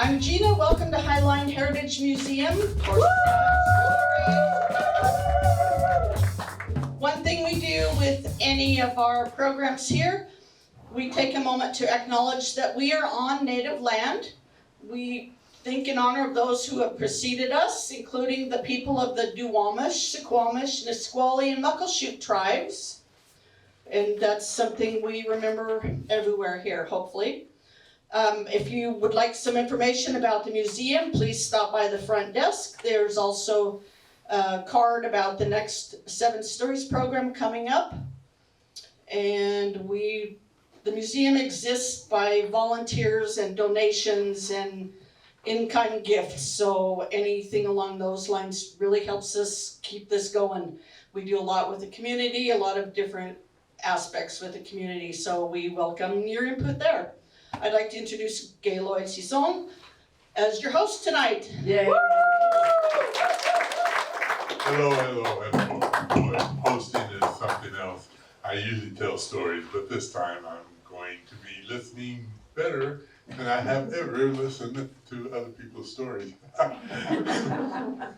I'm Gina, welcome to Highline Heritage Museum. One thing we do with any of our programs here, we take a moment to acknowledge that we are on native land. We think in honor of those who have preceded us, including the people of the Duwamish, Suquamish, Nisqually, and Muckleshoot tribes. And that's something we remember everywhere here, hopefully. If you would like some information about the museum, please stop by the front desk. There's also a card about the next 7 Stories program coming up. And the museum exists by volunteers and donations and in-kind gifts, so anything along those lines really helps us keep this going. We do a lot with the community, a lot of different aspects with the community, so we welcome your input there. I'd like to introduce Gaylord Sison as your host tonight. Yay! Hello. Boy, hosting is something else. I usually tell stories, but this time I'm going to be listening better than I have ever listened to other people's stories. Audra.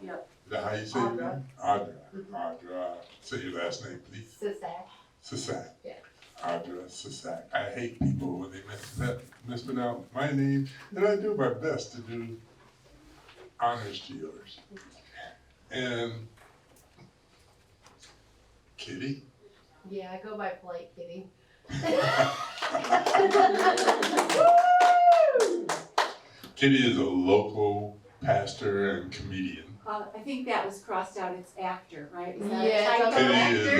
Yep. Is that how you say your name? Audra. Audra. Say your last name, please. Sisak. Sisak. Yeah. Audra Sisak. I hate people when they mispronounce my name, and I do my best to do honors to yours. And Kitty? Yeah, I go by Polite Kitty. Kitty is a local pastor and comedian. I think that was crossed out, it's actor, right? Is that Yeah, a typo? Kitty is a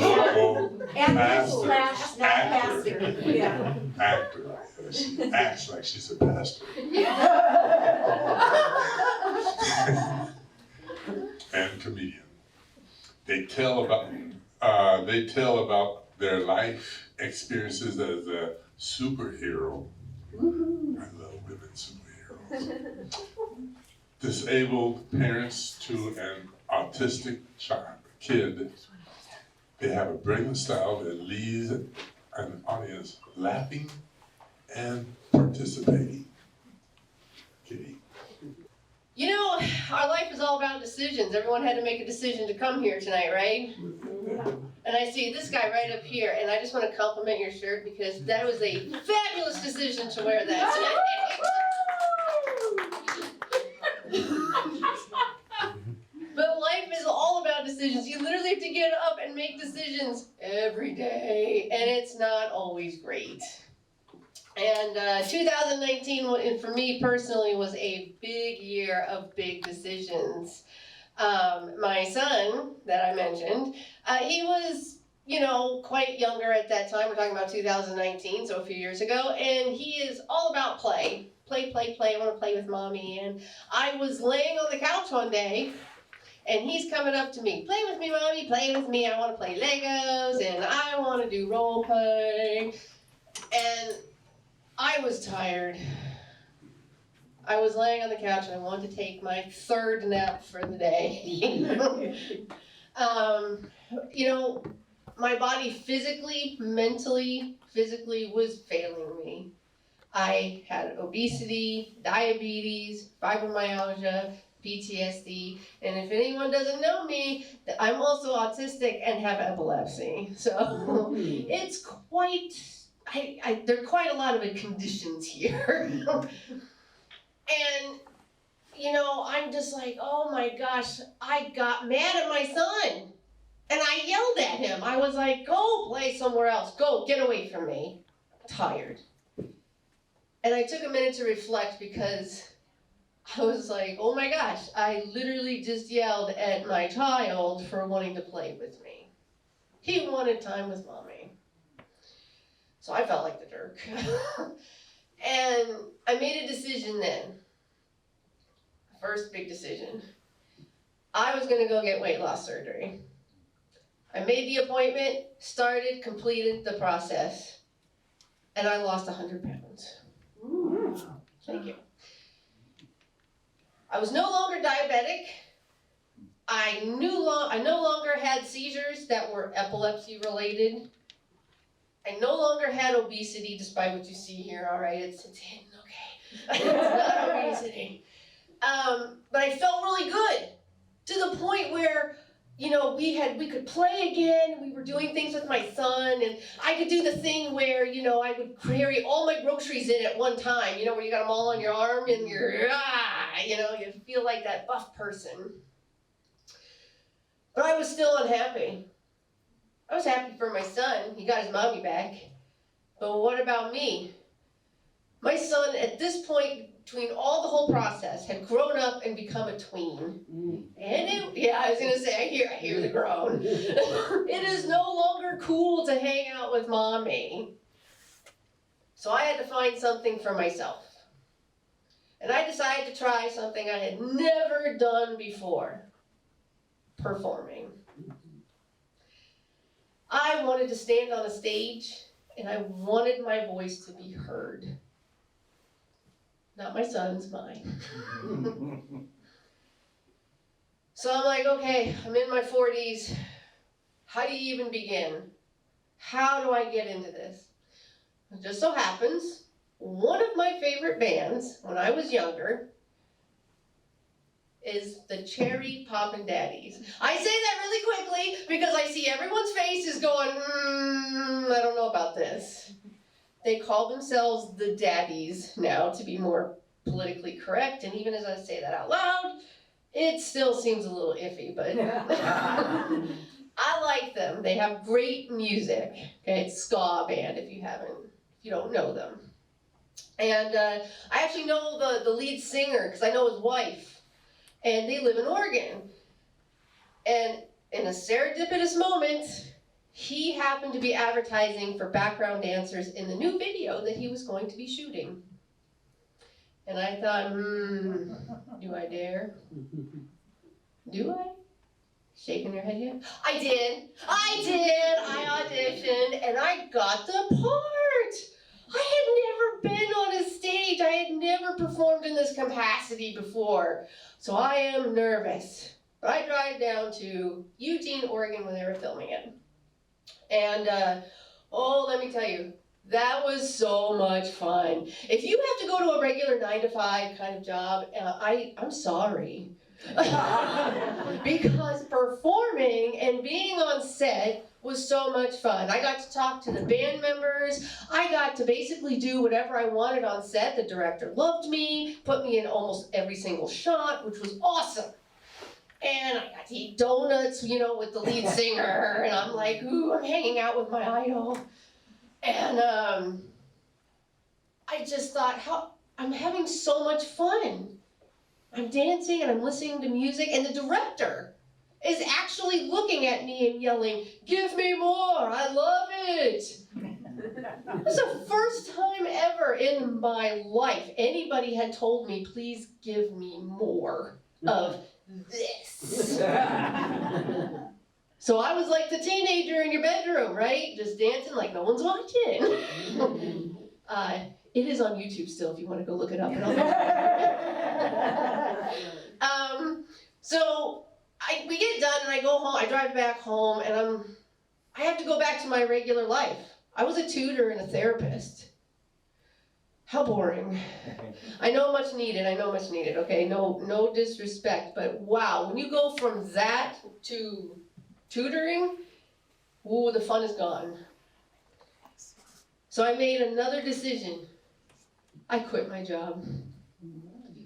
local Actor slash, not Actor. pastor, yeah. actor. She acts like she's a pastor. And comedian. They tell about their life experiences as a superhero. I love women superheroes. Disabled parents to an autistic kid. They have a brilliant style that leaves an audience laughing and participating. Kitty. You know, our life is all about decisions. Everyone had to make a decision to come here tonight, right? Yeah. And I see this guy right up here, and I just want to compliment your shirt because that was a fabulous decision to wear that tonight. But life is all about decisions. You literally have to get up and make decisions every day, and it's not always great. And 2019, for me personally, was a big year of big decisions. My son, that I mentioned, he was, quite younger at that time. We're talking about 2019, so a few years ago, and he is all about play. Play, I want to play with mommy. And I was laying on the couch one day, and he's coming up to me, play with me, mommy, play with me. I want to play Legos, and I want to do role play. And I was tired. I was laying on the couch and I wanted to take my 3rd nap for the day. My body physically was failing me. I had obesity, diabetes, fibromyalgia, PTSD, and if anyone doesn't know me, I'm also autistic and have epilepsy. So it's quite, there are quite a lot of conditions here. And, I'm just like, oh my gosh, I got mad at my son. And I yelled at him. I was like, go play somewhere else. Go, get away from me. I'm tired. And I took a minute to reflect because I was like, oh my gosh, I literally just yelled at my child for wanting to play with me. He wanted time with mommy. So I felt like the jerk. And I made a decision then. First big decision. I was gonna go get weight loss surgery. I made the appointment, completed the process, and I lost 100 pounds. Ooh. Thank you. I was no longer diabetic. I no longer had seizures that were epilepsy related. I no longer had obesity, despite what you see here. All right, it's hidden, okay. It's not obesity. But I felt really good to the point where, you know, we could play again. We were doing things with my son, and I could do the thing where, you know, I would carry all my groceries in at one time, you know, where you got them all on your arm and you're, you know, you feel like that buff person. But I was still unhappy. I was happy for my son. He got his mommy back. But what about me? My son, at this point, between all the whole process, had grown up and become a tween. And I was gonna say, I hear the groan. It is no longer cool to hang out with mommy. So I had to find something for myself. And I decided to try something I had never done before. Performing. I wanted to stand on a stage and I wanted my voice to be heard. Not my son's, mine. So I'm like, okay, I'm in my 40s. How do you even begin? How do I get into this? It just so happens, one of my favorite bands when I was younger is the Cherry Poppin' Daddies. I say that really quickly because I see everyone's faces going, I don't know about this. They call themselves the Daddies now to be more politically correct, and even as I say that out loud, it still seems a little iffy, but I like them. They have great music. Okay, it's ska band if you don't know them. And I actually know the lead singer because I know his wife. And they live in Oregon. And in a serendipitous moment, he happened to be advertising for background dancers in the new video that he was going to be shooting. And I thought, do I dare? Do I? Shaking your head yet? I did. I auditioned and I got the part. I had never been on a stage. I had never performed in this capacity before. So I am nervous. But I drive down to Eugene, Oregon when they were filming it. And, let me tell you, that was so much fun. If you have to go to a regular 9-to-5 kind of job, I'm sorry. Because performing and being on set was so much fun. I got to talk to the band members. I got to basically do whatever I wanted on set. The director loved me, put me in almost every single shot, which was awesome. And I got to eat donuts, you know, with the lead singer. And I'm like, ooh, I'm hanging out with my idol. And I just thought, I'm having so much fun. I'm dancing and I'm listening to music, and the director is actually looking at me and yelling, "Give me more, I love it." It was the first time ever in my life anybody had told me, please give me more of this. So I was like the teenager in your bedroom, right? Just dancing like no one's watching. It is on YouTube still if you want to go look it up. So we get done and I go home, I drive back home, and I have to go back to my regular life. I was a tutor and a therapist. How boring. I know much needed, okay? No disrespect, but wow, when you go from that to tutoring, ooh, the fun is gone. So I made another decision. I quit my job.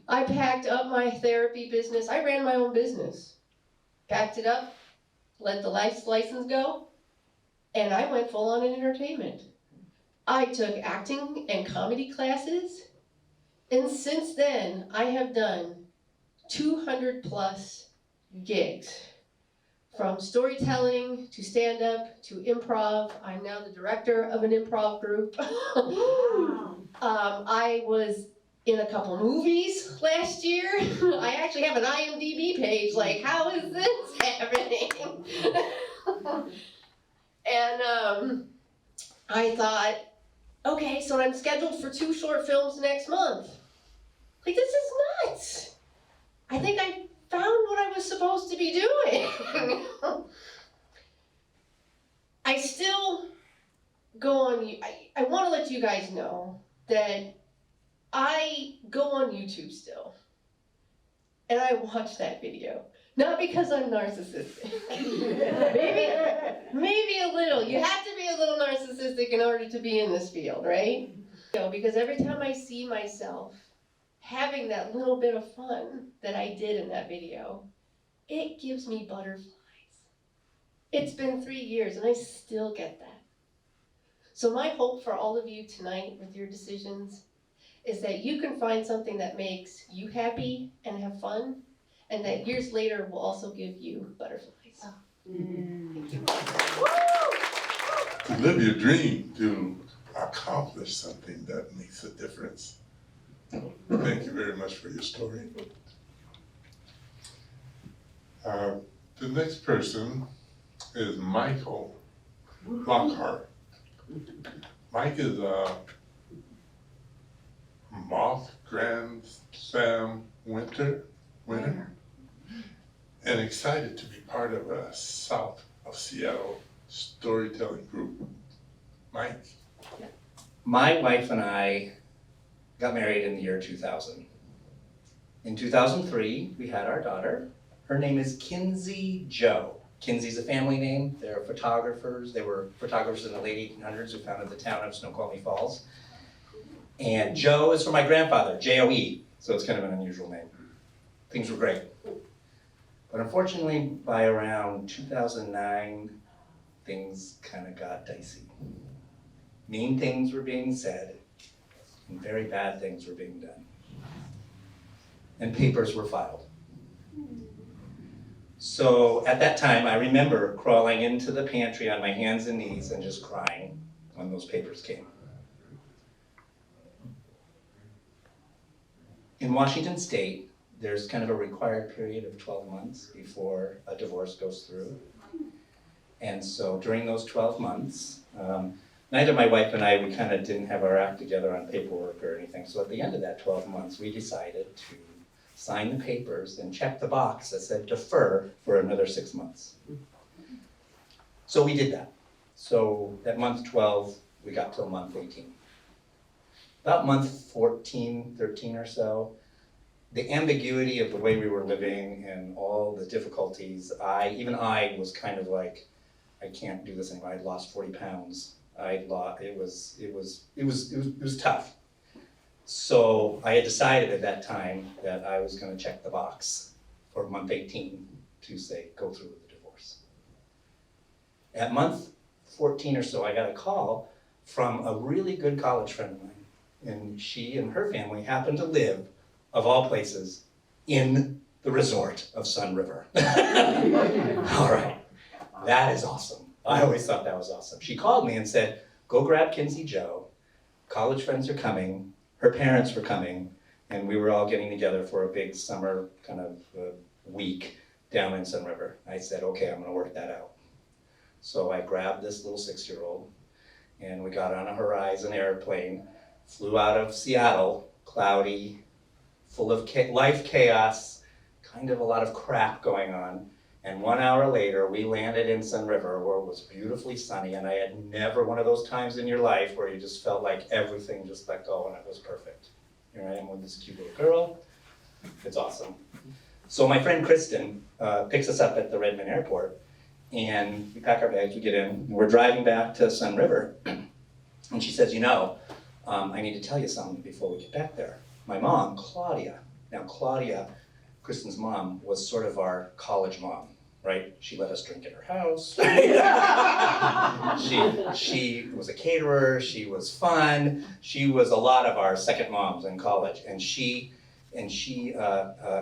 I packed up my therapy business. I ran my own business. Packed it up, let the license go, and I went full on in entertainment. I took acting and comedy classes, and since then, I have done 200 plus gigs. From storytelling to stand-up to improv. I'm now the director of an improv group. I was in a couple movies last year. I actually have an IMDb page, like, how is this happening? And I thought, okay, so I'm scheduled for 2 short films next month. Like, this is nuts. I think I found what I was supposed to be doing. I still go on, I want to let you guys know that I go on YouTube still, and I watch that video. Not because I'm narcissistic. maybe a little. You have to be a little narcissistic in order to be in this field, right? Because every time I see myself having that little bit of fun that I did in that video, it gives me butterflies. It's been 3 years and I still get that. So my hope for all of you tonight with your decisions is that you can find something that makes you happy and have fun, and that years later will also give you butterflies. Thank you. To live your dream, to accomplish something that makes a difference. Thank you very much for your story. The next person is Michael Lockhart. Mike is a Moth Grand Slam winner and excited to be part of a South of Seattle storytelling group. Mike? My wife and I got married in the year 2000. In 2003, we had our daughter. Her name is Kinsey Jo. Kinsey's a family name. They're photographers. They were photographers in the late 1800s who founded the town of Snoqualmie Falls. And Jo is from my grandfather, J-O-E, so it's kind of an unusual name. Things were great. But unfortunately, by around 2009, things kind of got dicey. Mean things were being said, and very bad things were being done. And papers were filed. So at that time, I remember crawling into the pantry on my hands and knees and just crying when those papers came. In Washington State, there's kind of a required period of 12 months before a divorce goes through. And so during those 12 months, neither my wife and I, we kind of didn't have our act together on paperwork or anything. So at the end of that 12 months, we decided to sign the papers and check the box that said defer for another 6 months. So we did that. So at month 12, we got till month 18. About month 14, 13 or so, the ambiguity of the way we were living and all the difficulties, even I was kind of like, I can't do this anymore. I'd lost 40 pounds. It was tough. So I had decided at that time that I was going to check the box for month 18 to say, go through with the divorce. At month 14 or so, I got a call from a really good college friend of mine. And she and her family happened to live, of all places, in the resort of Sun River. All right, that is awesome. I always thought that was awesome. She called me and said, go grab Kinsey Jo. College friends are coming. Her parents were coming. And we were all getting together for a big summer kind of week down in Sun River. I said, okay, I'm gonna work that out. So I grabbed this little 6-year-old and we got on a Horizon airplane, flew out of Seattle, cloudy, full of life chaos, kind of a lot of crap going on. And 1 hour later, we landed in Sun River where it was beautifully sunny, and I had never one of those times in your life where you just felt like everything just let go and it was perfect. Here I am with this cute little girl. It's awesome. So my friend Kristen picks us up at the Redmond airport, and we pack our bags, we get in, and we're driving back to Sun River, and she says, I need to tell you something before we get back there. My mom, Claudia, now Claudia, Kristen's mom, was sort of our college mom, right? She let us drink at her house. She was a caterer, she was fun, she was a lot of our second moms in college. And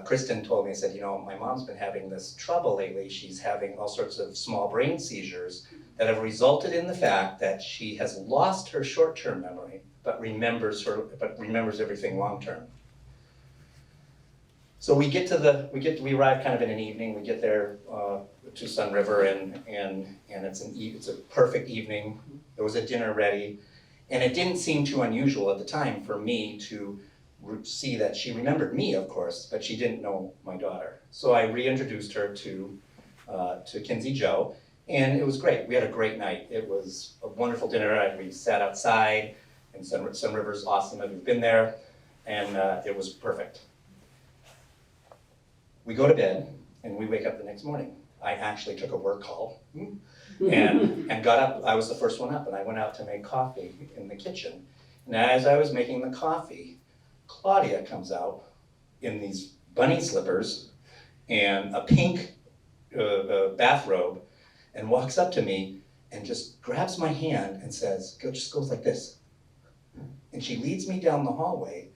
Kristen told me, said, my mom's been having this trouble lately. She's having all sorts of small brain seizures that have resulted in the fact that she has lost her short-term memory, but remembers everything long-term. So we arrive kind of in an evening. We get there to Sun River, and it's a perfect evening. There was a dinner ready, and it didn't seem too unusual at the time for me to see that she remembered me, of course, but she didn't know my daughter. So I reintroduced her to Kinsey Jo, and it was great. We had a great night. It was a wonderful dinner. We sat outside, and Sun River's awesome if you've been there. and it was perfect. We go to bed, and we wake up the next morning. I actually took a work call, and got up. I was the first one up, and I went out to make coffee in the kitchen. And as I was making the coffee, Claudia comes out in these bunny slippers and a pink bathrobe, and walks up to me and just grabs my hand and says, just goes like this. And she leads me down the hallway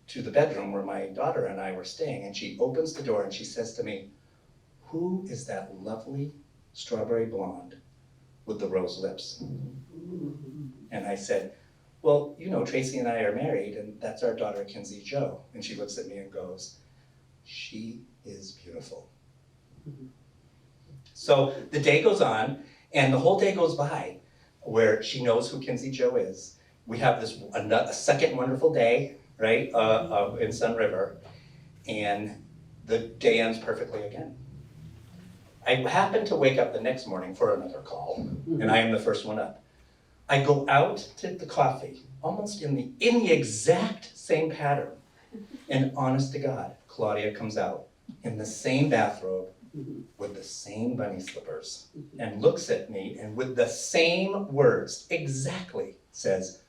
to the bedroom where my daughter and I were staying, and she opens the door and she says to me, "Who is that lovely strawberry blonde with the rose lips?" And I said, "Well, you know, Tracy and I are married, and that's our daughter, Kinsey Jo." And she looks at me and goes, "She is beautiful." So the day goes on, and the whole day goes by where she knows who Kinsey Jo is. We have a second wonderful day, right, in Sun River, and the day ends perfectly again. I happen to wake up the next morning for another call, and I am the first one up. I go out to the coffee, almost in the exact same pattern, and honest to God, Claudia comes out in the same bathrobe with the same bunny slippers, and looks at me, and with the same words exactly says,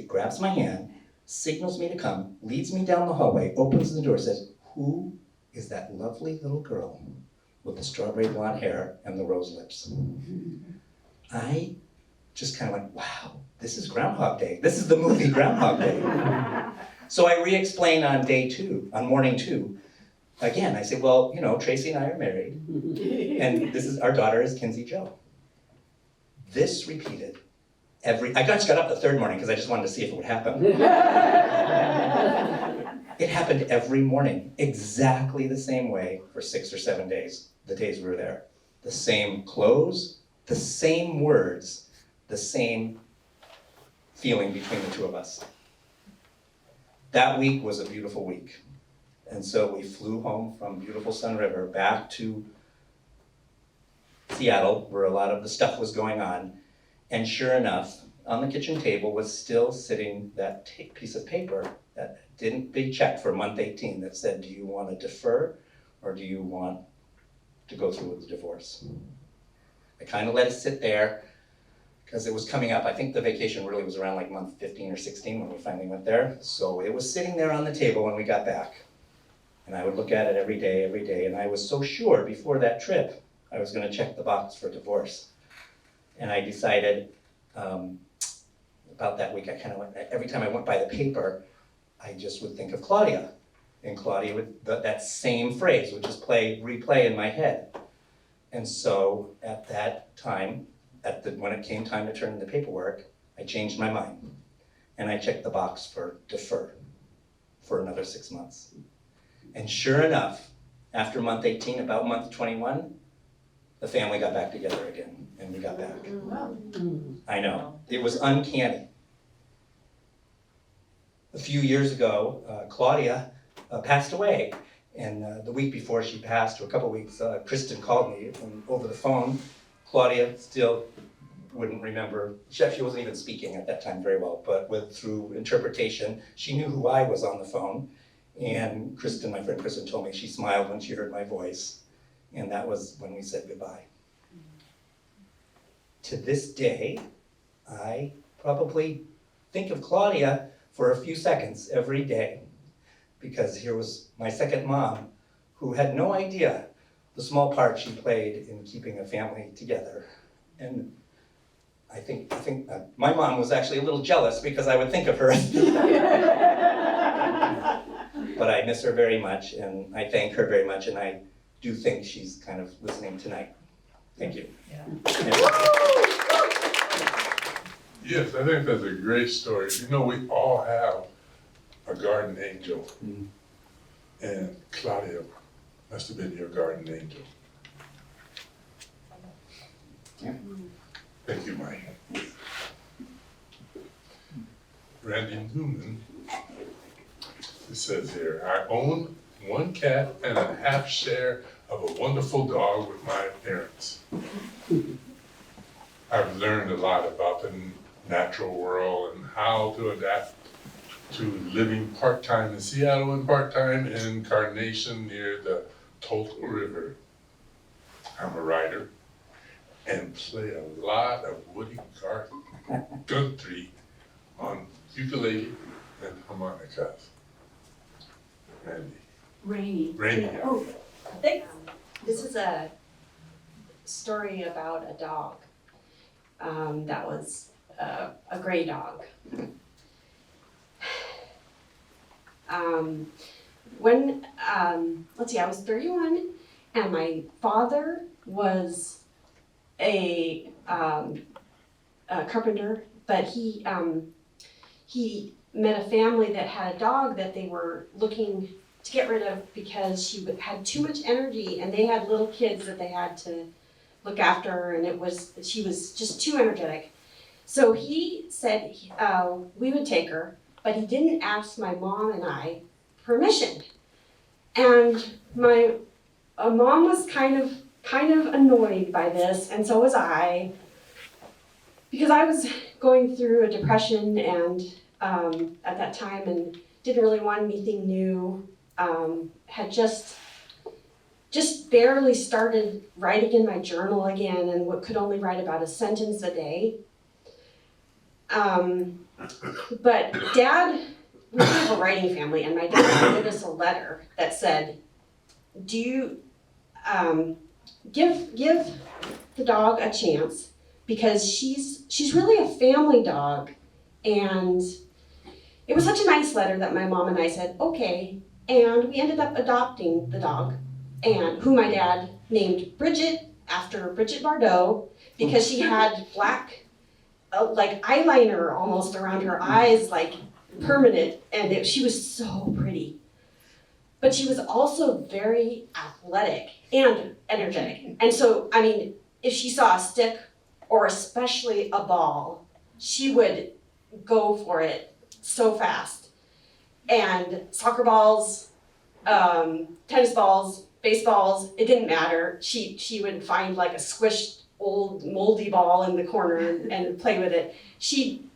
grabs my hand, signals me to come, leads me down the hallway, opens the door, says, "Who is that lovely little girl with the strawberry blonde hair and the rose lips?" I just kind of went, wow, this is Groundhog Day. This is the movie Groundhog Day. So I re-explain on morning two. Again, I say, well, you know, Tracy and I are married, and our daughter is Kinsey Jo. This repeated I just got up the third morning because I just wanted to see if it would happen. It happened every morning, exactly the same way for 6 or 7 days, the days we were there. The same clothes, the same words, the same feeling between the two of us. That week was a beautiful week. And so we flew home from beautiful Sun River back to Seattle, where a lot of the stuff was going on. And sure enough, on the kitchen table was still sitting that piece of paper that didn't be checked for month 18 that said, do you want to defer or do you want to go through with the divorce? I kind of let it sit there because it was coming up. I think the vacation really was around like month 15 or 16 when we finally went there. So it was sitting there on the table when we got back. And I would look at it every day, and I was so sure before that trip I was going to check the box for divorce. And I decided about that week, I kind of went, every time I went by the paper, I just would think of Claudia. And Claudia would, that same phrase would just replay in my head. And so at that time, when it came time to turn in the paperwork, I changed my mind. And I checked the box for defer for another 6 months. And sure enough, after month 18, about month 21, the family got back together again, and we got back. I know, it was uncanny. A few years ago, Claudia passed away, and the week before she passed, or a couple weeks, Kristen called me over the phone. Claudia still wouldn't remember, she wasn't even speaking at that time very well, but through interpretation, she knew who I was on the phone. And Kristen, my friend Kristen, told me she smiled when she heard my voice. And that was when we said goodbye. To this day, I probably think of Claudia for a few seconds every day, because here was my second mom, who had no idea the small part she played in keeping a family together. And I think my mom was actually a little jealous because I would think of her. But I miss her very much, and I thank her very much, and I do think she's kind of listening tonight. Thank you. Yeah. Yes, I think that's a great story. You know, we all have a guardian angel. Mm. And Claudia must have been your guardian angel. Yeah. Thank you, Mike. Randy Newman, it says here, I own one cat and a half share of a wonderful dog with my parents. I've learned a lot about the natural world and how to adapt to living part-time in Seattle and part-time in Carnation near the Total River. I'm a writer and play a lot of Woody Guthrie on ukulele and harmonicas. Randy. Randy. Oh, thanks. This is a story about a dog. That was a gray dog. Let's see, I was 31, and my father was a carpenter, but he met a family that had a dog that they were looking to get rid of because she had too much energy, and they had little kids that they had to look after, and she was just too energetic. So he said we would take her, but he didn't ask my mom and I permission. And my mom was kind of annoyed by this, and so was I, because I was going through a depression and at that time, and didn't really want anything new. Had just barely started writing in my journal again, and could only write about a sentence a day. But Dad, we have a writing family, and my dad wrote us a letter that said, "Do you give the dog a chance, because she's really a family dog." And it was such a nice letter that my mom and I said, okay, and we ended up adopting the dog, and who my dad named Bridget after Bridget Bardot, because she had black, like eyeliner almost around her eyes, like permanent, and she was so pretty. But she was also very athletic and energetic. And so, I mean, if she saw a stick, or especially a ball, she would go for it so fast. And soccer balls, tennis balls, baseballs, it didn't matter. She would find like a squished old moldy ball in the corner and play with it. She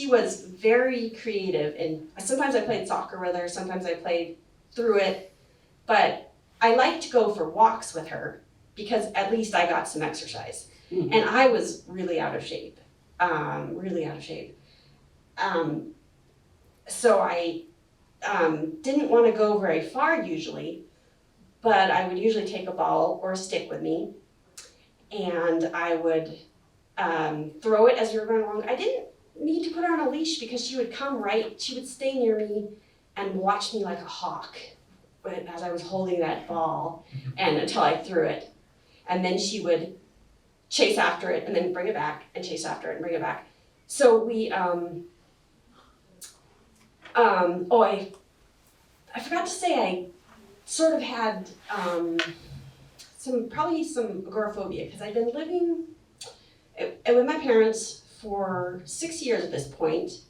was very creative, and sometimes I played soccer with her, sometimes I played through it, but I liked to go for walks with her because at least I got some exercise. Mm-hmm. And I was really out of shape, So I didn't want to go very far usually, but I would usually take a ball or a stick with me, and I would throw it as we were going along. I didn't need to put her on a leash because she would stay near me and watch me like a hawk as I was holding that ball, and until I threw it. And then she would chase after it and then bring it back, and chase after it and bring it back. So we, I forgot to say, I sort of had probably some agoraphobia, because I'd been living with my parents for 6 years at this point,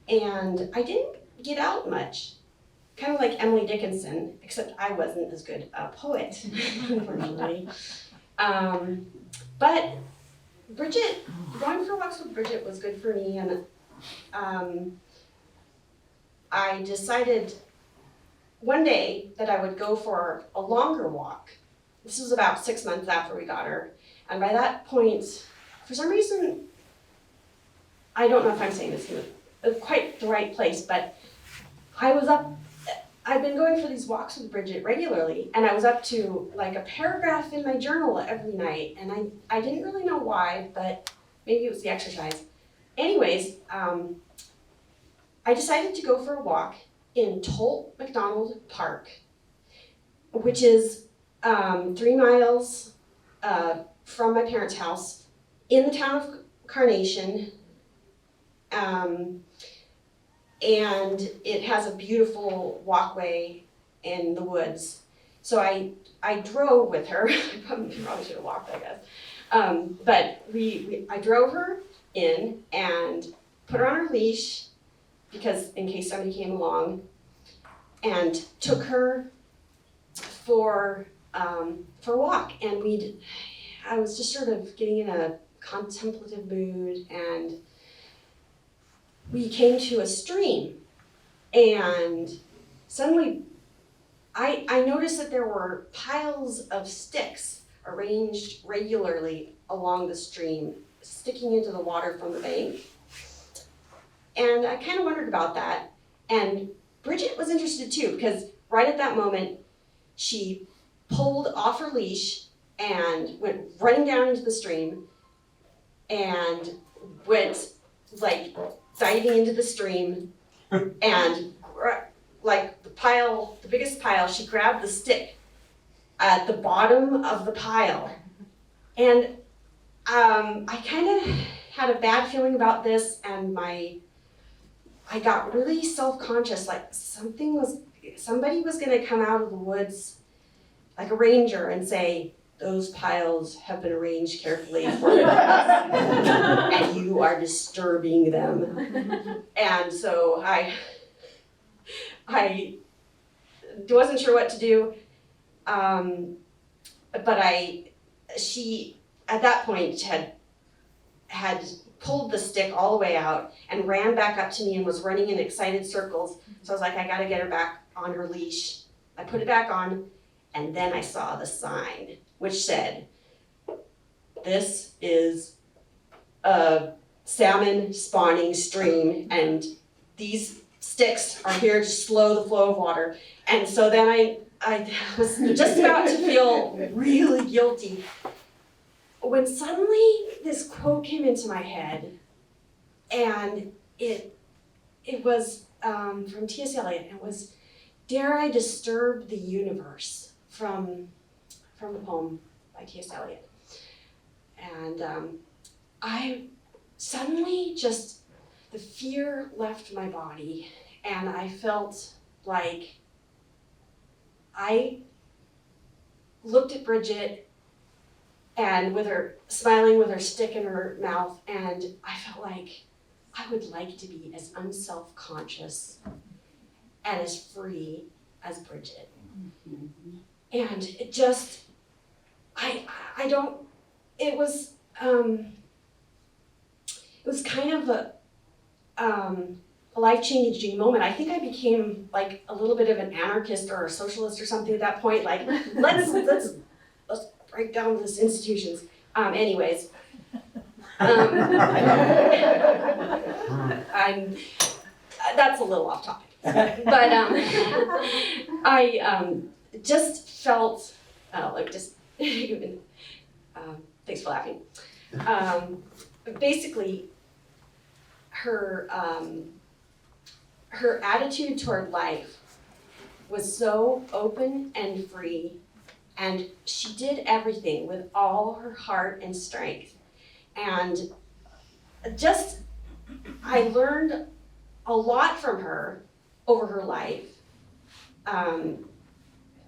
and I didn't get out much. Kind of like Emily Dickinson, except I wasn't as good a poet, unfortunately. But Bridget, going for walks with Bridget was good for me, and I decided one day that I would go for a longer walk. This was about 6 months after we got her, and by that point, for some reason, I don't know if I'm saying this in quite the right place, but I've been going for these walks with Bridget regularly, and I was up to like a paragraph in my journal every night, and I didn't really know why, but maybe it was the exercise. Anyways, I decided to go for a walk in Tolt McDonald Park, which is 3 miles from my parents' house in the town of Carnation. And it has a beautiful walkway in the woods. So I drove with her. I probably should have walked, I guess. But I drove her in and put her on her leash, because in case somebody came along, and took her for a walk. And I was just sort of getting in a contemplative mood, and we came to a stream, and suddenly I noticed that there were piles of sticks arranged regularly along the stream, sticking into the water from the bank. And I kind of wondered about that. And Bridget was interested too, because right at that moment, she pulled off her leash and went running down into the stream and went like diving into the stream and like the biggest pile, she grabbed the stick at the bottom of the pile. And I kind of had a bad feeling about this, and I got really self-conscious, like somebody was gonna come out of the woods like a ranger and say, those piles have been arranged carefully for us, and you are disturbing them. And so I wasn't sure what to do, but she at that point had pulled the stick all the way out and ran back up to me and was running in excited circles. So I was like, I gotta get her back on her leash. I put it back on, and then I saw the sign, which said, this is a salmon spawning stream, and these sticks are here to slow the flow of water. And so then I was just about to feel really guilty when suddenly this quote came into my head, and it was from T.S. Eliot. It was, "Dare I disturb the universe," from the poem by T.S. Eliot. And I suddenly just, the fear left my body, and I felt like I looked at Bridget and with her smiling with her stick in her mouth, and I felt like I would like to be as unself-conscious and as free as Bridget. And it just, it was kind of a life-changing moment. I think I became like a little bit of an anarchist or a socialist or something at that point. Like, let's break down these institutions. Anyways, that's a little off topic. But I just felt thanks for laughing. Basically, her attitude toward life was so open and free, and she did everything with all her heart and strength. And just, I learned a lot from her over her life.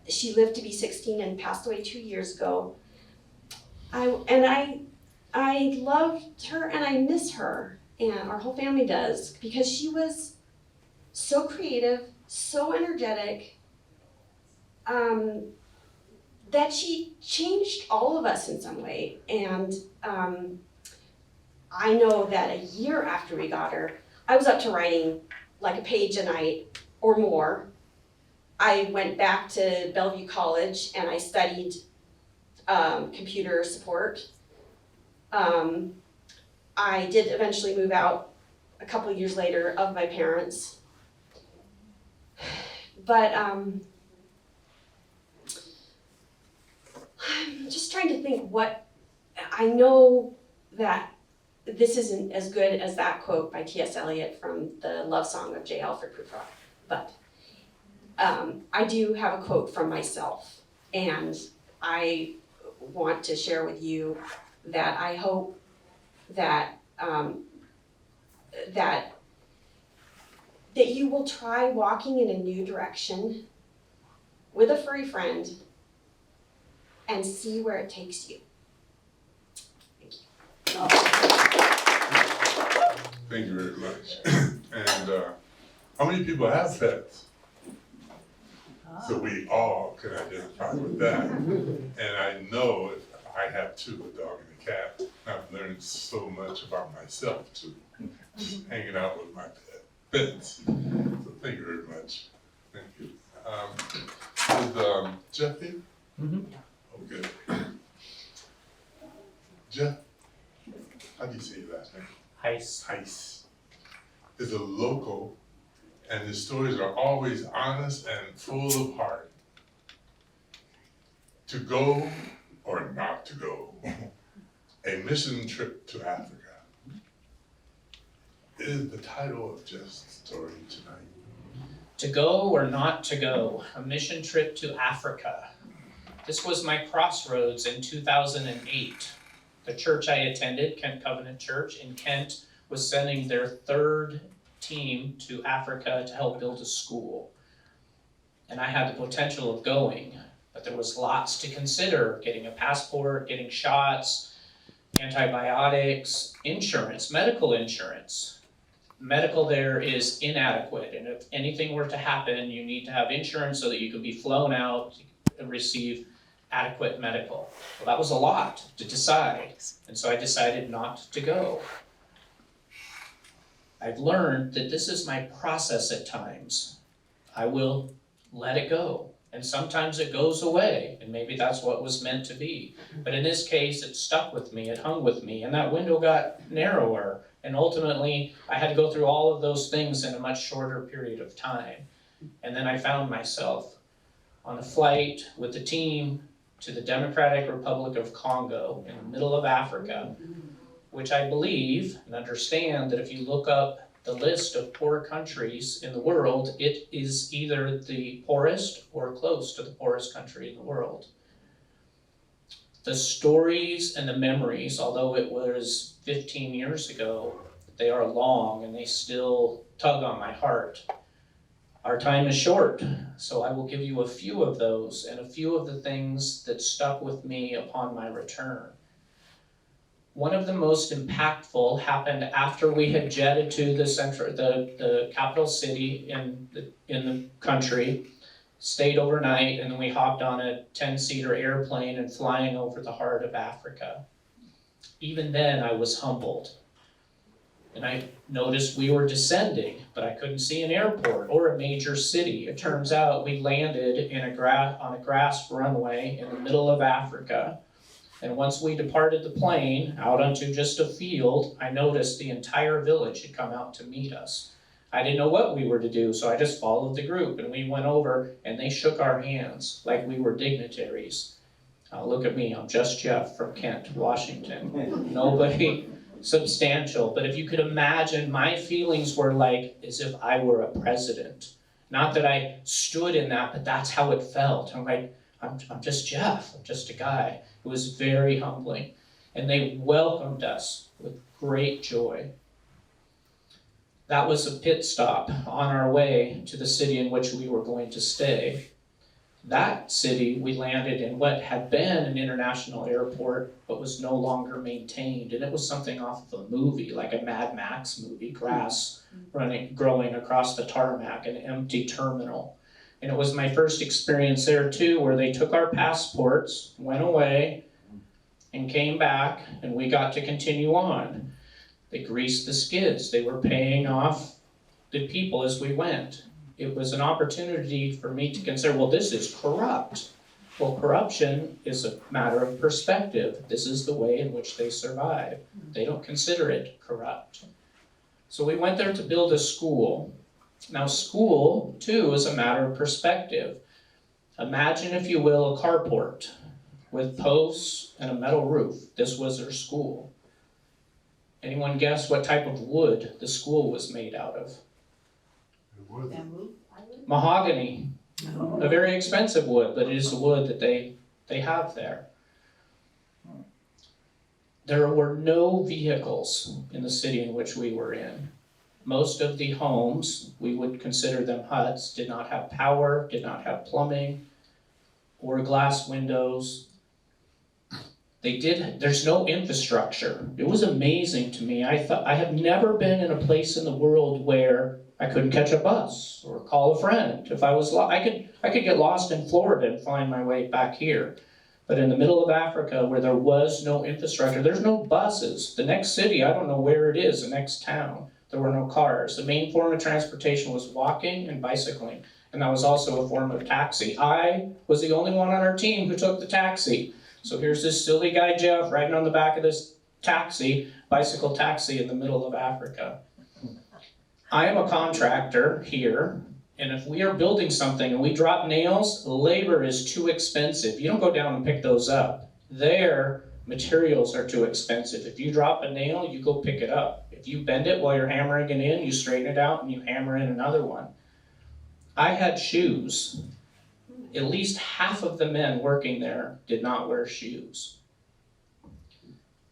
She lived to be 16 and passed away 2 years ago. I loved her and I miss her, and our whole family does, because she was so creative, so energetic, that she changed all of us in some way. And I know that a year after we got her, I was up to writing like a page a night or more. I went back to Bellevue College and I studied computer support. I did eventually move out a couple of years later of my parents. But I'm just trying to think what, I know that this isn't as good as that quote by T.S. Eliot from the love song of J. Alfred Prufrock, but I do have a quote from myself, and I want to share with you that I hope that that you will try walking in a new direction with a furry friend and see where it takes you. Thank you. Thank you very much. And how many people have pets? So we all can identify with that. And I know I have two, a dog and a cat. I've learned so much about myself too. hanging out with my pets. So thank you very much. Thank you. Is Jeff here? Okay. Jeff, how do you say your last name? Heiss. Is a local, and his stories are always honest and full of heart. To go or not to go, a mission trip to Africa is the title of Jeff's story tonight. To go or not to go, a mission trip to Africa. This was my Crossroads in 2008. The church I attended, Kent Covenant Church in Kent, was sending their third team to Africa to help build a school. And I had the potential of going, but there was lots to consider: getting a passport, getting shots, antibiotics, insurance, medical insurance. Medical there is inadequate, and if anything were to happen, you need to have insurance so that you can be flown out and receive adequate medical. Well, that was a lot to decide, and so I decided not to go. I've learned that this is my process at times. I will let it go, and sometimes it goes away, and maybe that's what was meant to be. But in this case, it stuck with me, it hung with me, and that window got narrower, and ultimately, I had to go through all of those things in a much shorter period of time. And then I found myself on a flight with the team to the Democratic Republic of Congo in the middle of Africa, which I believe and understand that if you look up the list of poor countries in the world, it is either the poorest or close to the poorest country in the world. The stories and the memories, although it was 15 years ago, they are long and they still tug on my heart. Our time is short, so I will give you a few of those and a few of the things that stuck with me upon my return. One of the most impactful happened after we had jetted to the capital city in the country, stayed overnight, and then we hopped on a 10-seater airplane and flying over the heart of Africa. Even then, I was humbled. And I noticed we were descending, but I couldn't see an airport or a major city. It turns out we landed on a grass runway in the middle of Africa. And once we departed the plane out onto just a field, I noticed the entire village had come out to meet us. I didn't know what we were to do, so I just followed the group, and we went over and they shook our hands like we were dignitaries. Look at me, I'm just Jeff from Kent, Washington. Nobody substantial, but if you could imagine, my feelings were like as if I were a president. Not that I stood in that, but that's how it felt. I'm like, I'm just Jeff, I'm just a guy. It was very humbling. And they welcomed us with great joy. That was a pit stop on our way to the city in which we were going to stay. That city, we landed in what had been an international airport, but was no longer maintained. And it was something off of a movie, like a Mad Max movie, grass growing across the tarmac, an empty terminal. And it was my first experience there too, where they took our passports, went away, and came back, and we got to continue on. They greased the skids. They were paying off the people as we went. It was an opportunity for me to consider, well, this is corrupt. Well, corruption is a matter of perspective. This is the way in which they survive. They don't consider it corrupt. So we went there to build a school. Now, school, too, is a matter of perspective. Imagine, if you will, a carport with posts and a metal roof. This was their school. Anyone guess what type of wood the school was made out of? Mahogany, a very expensive wood, but it is the wood that they have there. There were no vehicles in the city in which we were in. Most of the homes, we would consider them huts, did not have power, did not have plumbing, or glass windows. There's no infrastructure. It was amazing to me. I have never been in a place in the world where I couldn't catch a bus or call a friend. If I was I could get lost in Florida and find my way back here. But in the middle of Africa, where there was no infrastructure, there's no buses. The next city, I don't know where it is, the next town. There were no cars. The main form of transportation was walking and bicycling, and that was also a form of taxi. I was the only one on our team who took the taxi. So here's this silly guy, Jeff, riding on the back of this taxi, bicycle taxi in the middle of Africa. I am a contractor here, and if we are building something and we drop nails, labor is too expensive. You don't go down and pick those up. Their materials are too expensive. If you drop a nail, you go pick it up. If you bend it while you're hammering it in, you straighten it out and you hammer in another one. I had shoes. At least half of the men working there did not wear shoes.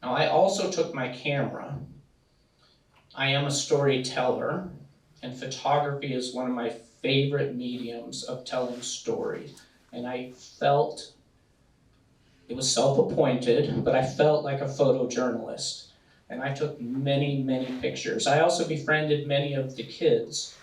Now, I also took my camera. I am a storyteller, and photography is one of my favorite mediums of telling stories. And I felt, it was self-appointed, but I felt like a photojournalist. And I took many, many pictures. I also befriended many of the kids.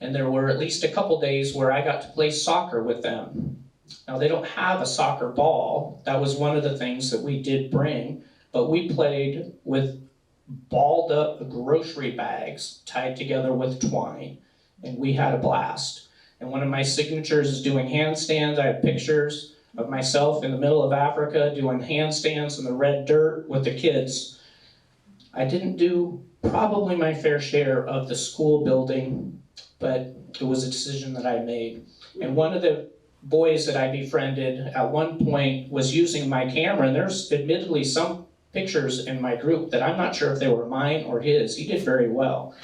And there were at least a couple days where I got to play soccer with them. Now, they don't have a soccer ball. That was one of the things that we did bring, but we played with balled up grocery bags tied together with twine, and we had a blast. And one of my signatures is doing handstands. I have pictures of myself in the middle of Africa doing handstands in the red dirt with the kids. I didn't do probably my fair share of the school building, but it was a decision that I made. And one of the boys that I befriended at one point was using my camera, and there's admittedly some pictures in my group that I'm not sure if they were mine or his. He did very well.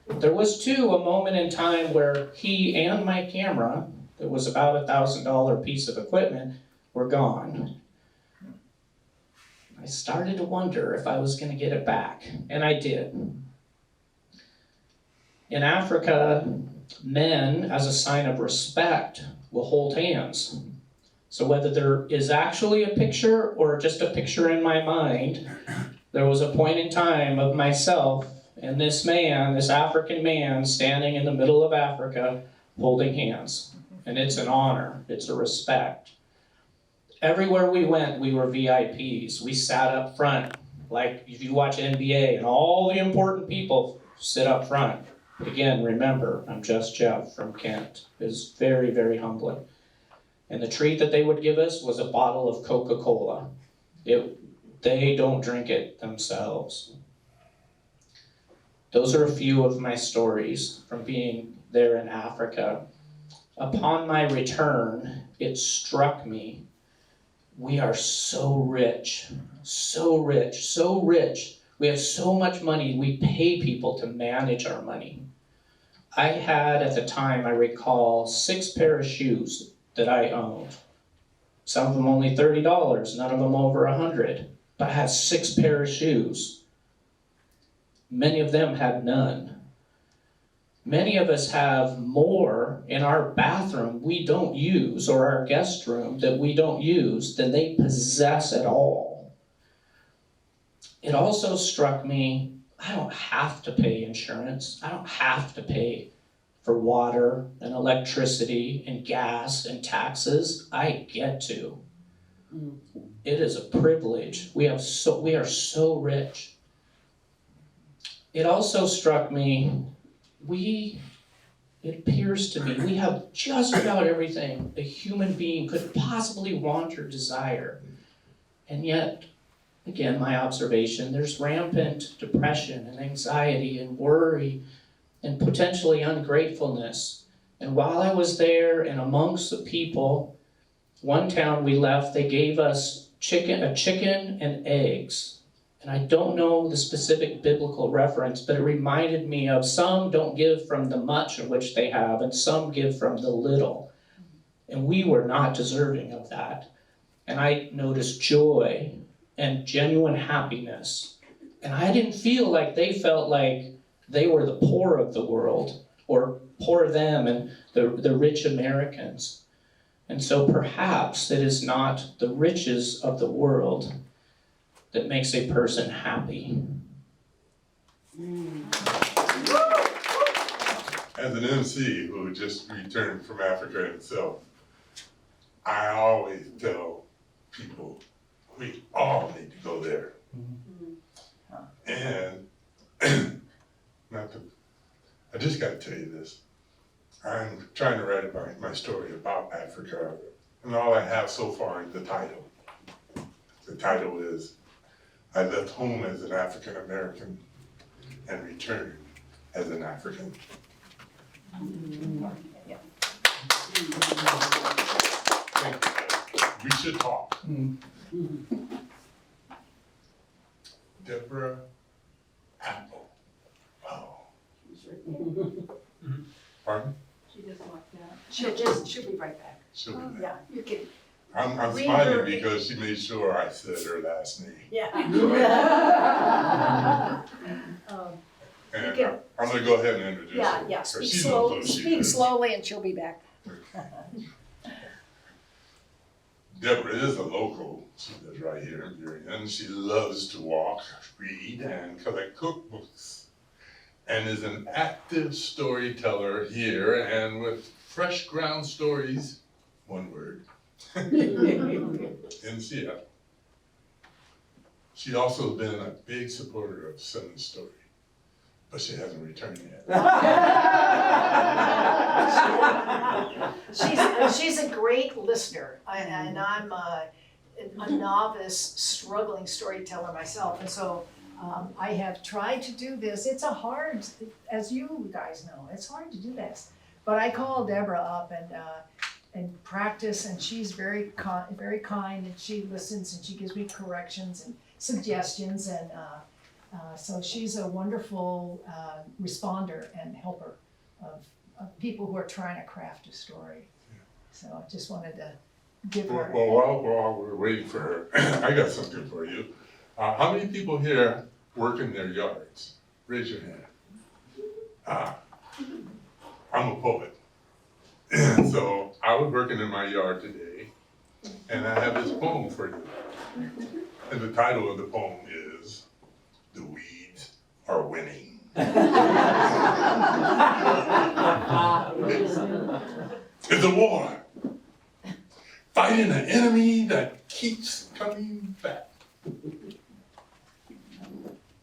There was a moment in time where he and my camera, that was about $1,000 piece of equipment, were gone. I started to wonder if I was going to get it back, and I did. In Africa, men, as a sign of respect, will hold hands. So whether there is actually a picture or just a picture in my mind, there was a point in time of myself and this man, this African man, standing in the middle of Africa, holding hands. And it's an honor, it's a respect. Everywhere we went, we were VIPs. We sat up front, like if you watch NBA and all the important people sit up front. Again, remember, I'm just Jeff from Kent. It was very, very humbling. And the treat that they would give us was a bottle of Coca-Cola. They don't drink it themselves. Those are a few of my stories from being there in Africa. Upon my return, it struck me, we are so rich, so rich, so rich. We have so much money, we pay people to manage our money. I had, at the time, I recall, 6 pair of shoes that I owned. Some of them only $30, none of them over $100. But I had 6 pair of shoes. Many of them had none. Many of us have more in our bathroom we don't use, or our guest room that we don't use, than they possess at all. It also struck me, I don't have to pay insurance. I don't have to pay for water and electricity and gas and taxes. I get to. It is a privilege. We are so rich. It also struck me, it appears to me, we have just about everything a human being could possibly want or desire. And yet, again, my observation, there's rampant depression and anxiety and worry and potentially ungratefulness. And while I was there and amongst the people, one town we left, they gave us a chicken and eggs. And I don't know the specific biblical reference, but it reminded me of some don't give from the much of which they have, and some give from the little. And we were not deserving of that. And I noticed joy and genuine happiness. And I didn't feel like they felt like they were the poor of the world, or poor them and the rich Americans. And so perhaps it is not the riches of the world that makes a person happy. As an MC who just returned from Africa himself, I always tell people, we all need to go there. And just gotta tell you this. I'm trying to write about my story about Africa, and all I have so far is the title. The title is, I left home as an African American and returned as an African. Thank you. We should talk. Deborah Apple. Wow. Pardon? She just walked out. She'll be right back. She'll be there. Yeah, you can, I'm Read smiling her- because she made sure I said her last name. yeah. And can- I'm gonna go ahead and introduce her. Yeah, yeah, 'cause speak she knows slowly, who she speak is. slowly and she'll be back. Deborah is a local. She lives right here in Burien. She loves to walk, read, and collect cookbooks, and is an active storyteller here and with fresh ground stories, one word, in Seattle. She also been a big supporter of Sun's story, but she hasn't returned yet. She's a great listener, and I'm a novice, struggling storyteller myself, and so I have tried to do this. It's a hard, as you guys know, it's hard to do this. But I call Deborah up and practice, and she's very kind, and she listens and she gives me corrections and suggestions, and so she's a wonderful responder and helper of people who are trying to craft a story. So I just wanted to give her. Well, while we're waiting for her, I got something for you. How many people here work in their yards? Raise your hand. I'm a poet. And so I was working in my yard today, and I have this poem for you. And the title of the poem is, The Weeds Are Winning. It's a war. Fighting an enemy that keeps coming back.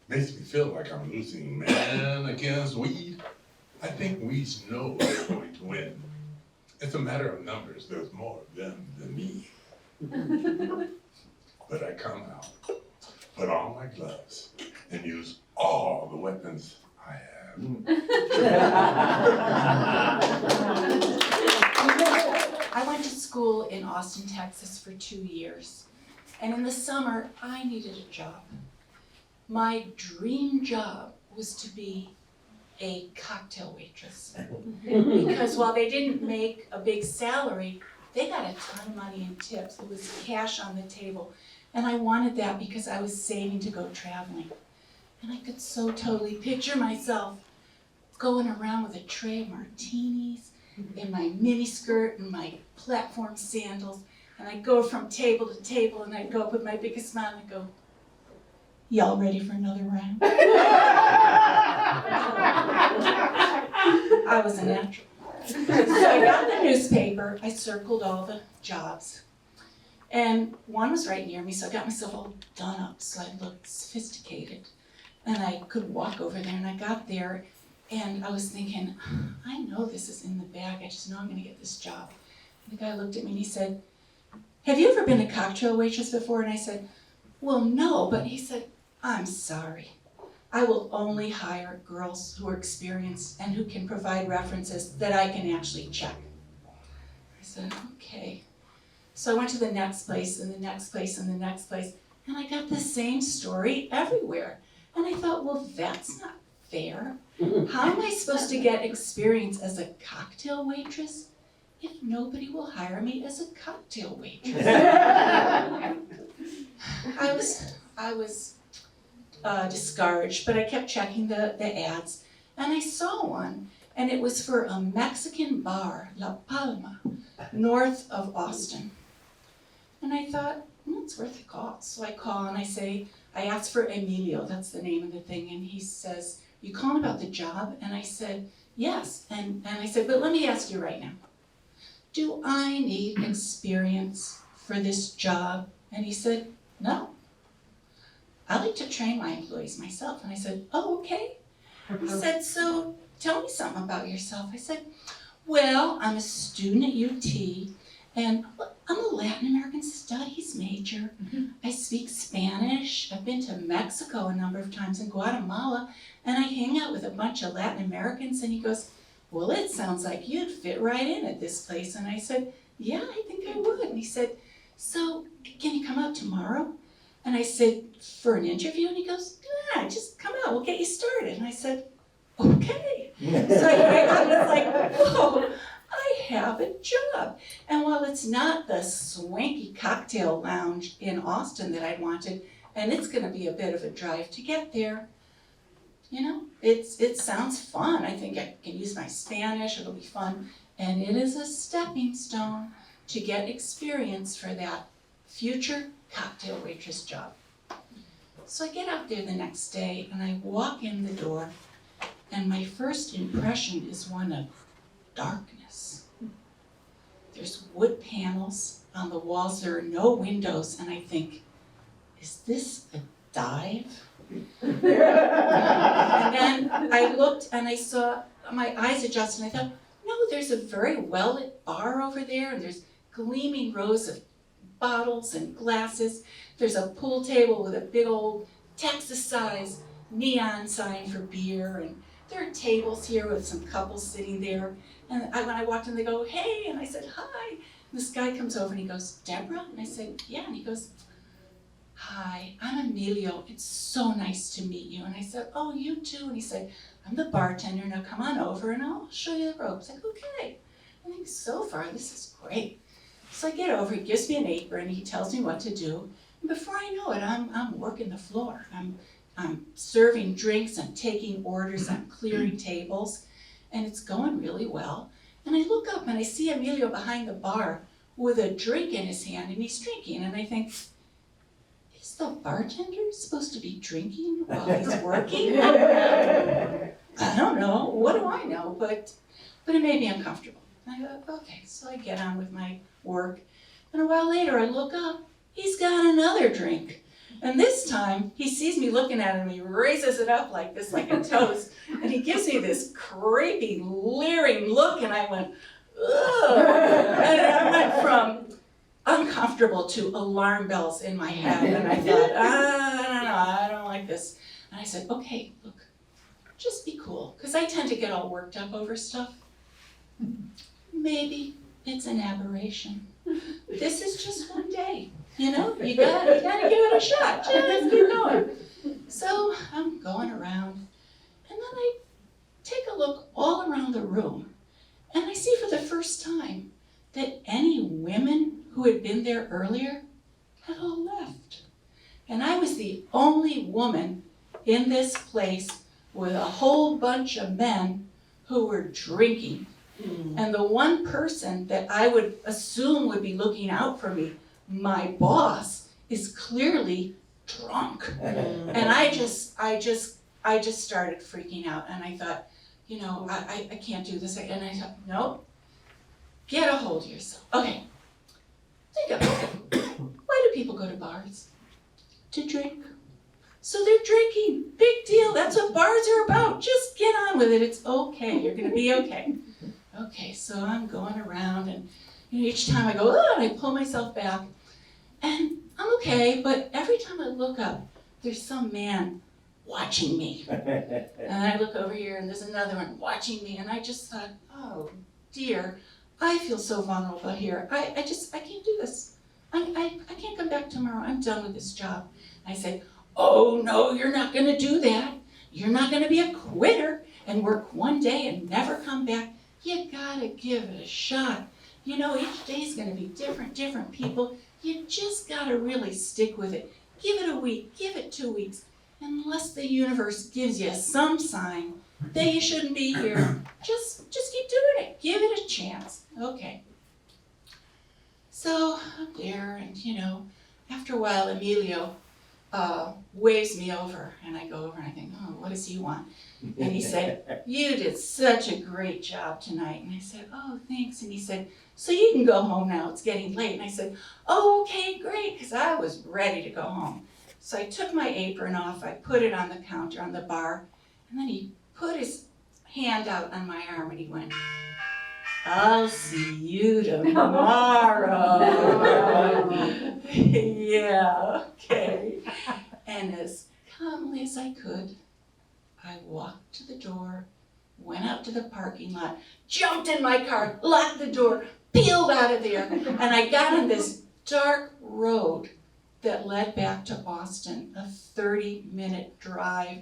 Makes me feel like I'm losing man against weed. I think weeds know they're going to win. It's a matter of numbers. There's more of them than me. But I come out, put on my gloves, and use all the weapons I have. I went to school in Austin, Texas for 2 years. And in the summer, I needed a job. My dream job was to be a cocktail waitress. Because while they didn't make a big salary, they got a ton of money in tips. It was cash on the table. And I wanted that because I was saving to go traveling. And I could so totally picture myself going around with a tray of martinis, in my mini skirt and my platform sandals, and I'd go from table to table, and I'd go up with my biggest smile and I'd go, "Y'all ready for another round?" I was a natural. So I got the newspaper, I circled all the jobs, and one was right near me, so I got myself all done up so I looked sophisticated. And I could walk over there, and I got there, and I was thinking, I know this is in the bag, I just know I'm gonna get this job. And the guy looked at me and he said, "Have you ever been a cocktail waitress before?" And I said, "Well, no," but he said, "I'm sorry. I will only hire girls who are experienced and who can provide references that I can actually check." I said, "Okay." So I went to the next place and the next place and the next place, and I got the same story everywhere. And I thought, well, that's not fair. How am I supposed to get experience as a cocktail waitress if nobody will hire me as a cocktail waitress? I was discouraged, but I kept checking the ads, and I saw one, and it was for a Mexican bar, La Palma, north of Austin. And I thought, it's worth a call. So I call and I asked for Emilio, that's the name of the thing, and he says, "You calling about the job?" And I said, "Yes." And I said, "But let me ask you right now, do I need experience for this job?" And he said, "No. I like to train my employees myself." And I said, "Oh, okay." He said, "So tell me something about yourself. I said, well, I'm a student at UT, and I'm a Latin American Studies major. I speak Spanish. I've been to Mexico a number of times and Guatemala, and I hang out with a bunch of Latin Americans. And he goes, well, it sounds like you'd fit right in at this place. And I said, yeah, I think I would. And he said, so can you come out tomorrow? And I said, for an interview? And he goes, yeah, just come out, we'll get you started. And I said, okay. So I was like, whoa, I have a job. And while it's not the swanky cocktail lounge in Austin that I wanted, and it's gonna be a bit of a drive to get there, you know, it sounds fun. I think I can use my Spanish, it'll be fun. And it is a stepping stone to get experience for that future cocktail waitress job. So I get out there the next day and I walk in the door, and my first impression is one of darkness. There's wood panels on the walls, there are no windows, and I think, is this a dive? And then I looked and I saw, my eyes adjusted, and I thought, no, there's a very well-lit bar over there, and there's gleaming rows of bottles and glasses. There's a pool table with a big old Texas-size neon sign for beer, and there are tables here with some couples sitting there. And when I walked in, they go, hey, and I said, hi. And this guy comes over and he goes, Deborah? And I said, yeah, and he goes, hi, I'm Emilio. It's so nice to meet you. And I said, oh, you too. And he said, I'm the bartender. Now come on over and I'll show you the ropes. Like, okay. I think so far this is great. So I get over, he gives me an apron, he tells me what to do. And before I know it, I'm working the floor. I'm serving drinks, I'm taking orders, I'm clearing tables, and it's going really well. And I look up and I see Emilio behind the bar with a drink in his hand, and he's drinking. And I think, is the bartender supposed to be drinking while he's working? I don't know, what do I know? But it made me uncomfortable. And I thought, okay, so I get on with my work. And a while later, I look up, he's got another drink. And this time, he sees me looking at him, he raises it up like this, like a toast, and he gives me this creepy, leering look, and I went, ugh. And I went from uncomfortable to alarm bells in my head, and I thought, I don't know, I don't like this. And I said, okay, look, just be cool, because I tend to get all worked up over stuff. Maybe it's an aberration. This is just one day, you know? You gotta give it a shot. Just keep going. So I'm going around, and then I take a look all around the room, and I see for the first time that any women who had been there earlier had all left. And I was the only woman in this place with a whole bunch of men who were drinking. And the one person that I would assume would be looking out for me, my boss, is clearly drunk. And I just started freaking out, and I thought, you know, I can't do this. And I thought, nope, get a hold of yourself. Okay, think about it. Why do people go to bars? To drink. So they're drinking, big deal, that's what bars are about. Just get on with it, it's okay, you're gonna be okay. Okay, so I'm going around, and you know, each time I go, oh, and I pull myself back, and I'm okay, but every time I look up, there's some man watching me. And I look over here, and there's another one watching me, and I just thought, oh dear, I feel so vulnerable here. I can't do this. I can't come back tomorrow, I'm done with this job. I said, oh no, you're not gonna do that. You're not gonna be a quitter and work one day and never come back. You gotta give it a shot. You know, each day's gonna be different people. You just gotta really stick with it. Give it a week, give it 2 weeks. Unless the universe gives you some sign that you shouldn't be here, just keep doing it. Give it a chance. Okay. So I'm there, and you know, after a while, Emilio waves me over, and I go over and I think, oh, what does he want? And he said, you did such a great job tonight. And I said, oh, thanks. And he said, so you can go home now, it's getting late. And I said, oh, okay, great, because I was ready to go home. So I took my apron off, I put it on the counter on the bar, and then he put his hand out on my arm, and he went, "I'll see you tomorrow." Yeah, okay. And as calmly as I could, I walked to the door, went out to the parking lot, jumped in my car, locked the door, peeled out of there, and I got on this dark road that led back to Boston, a 30-minute drive.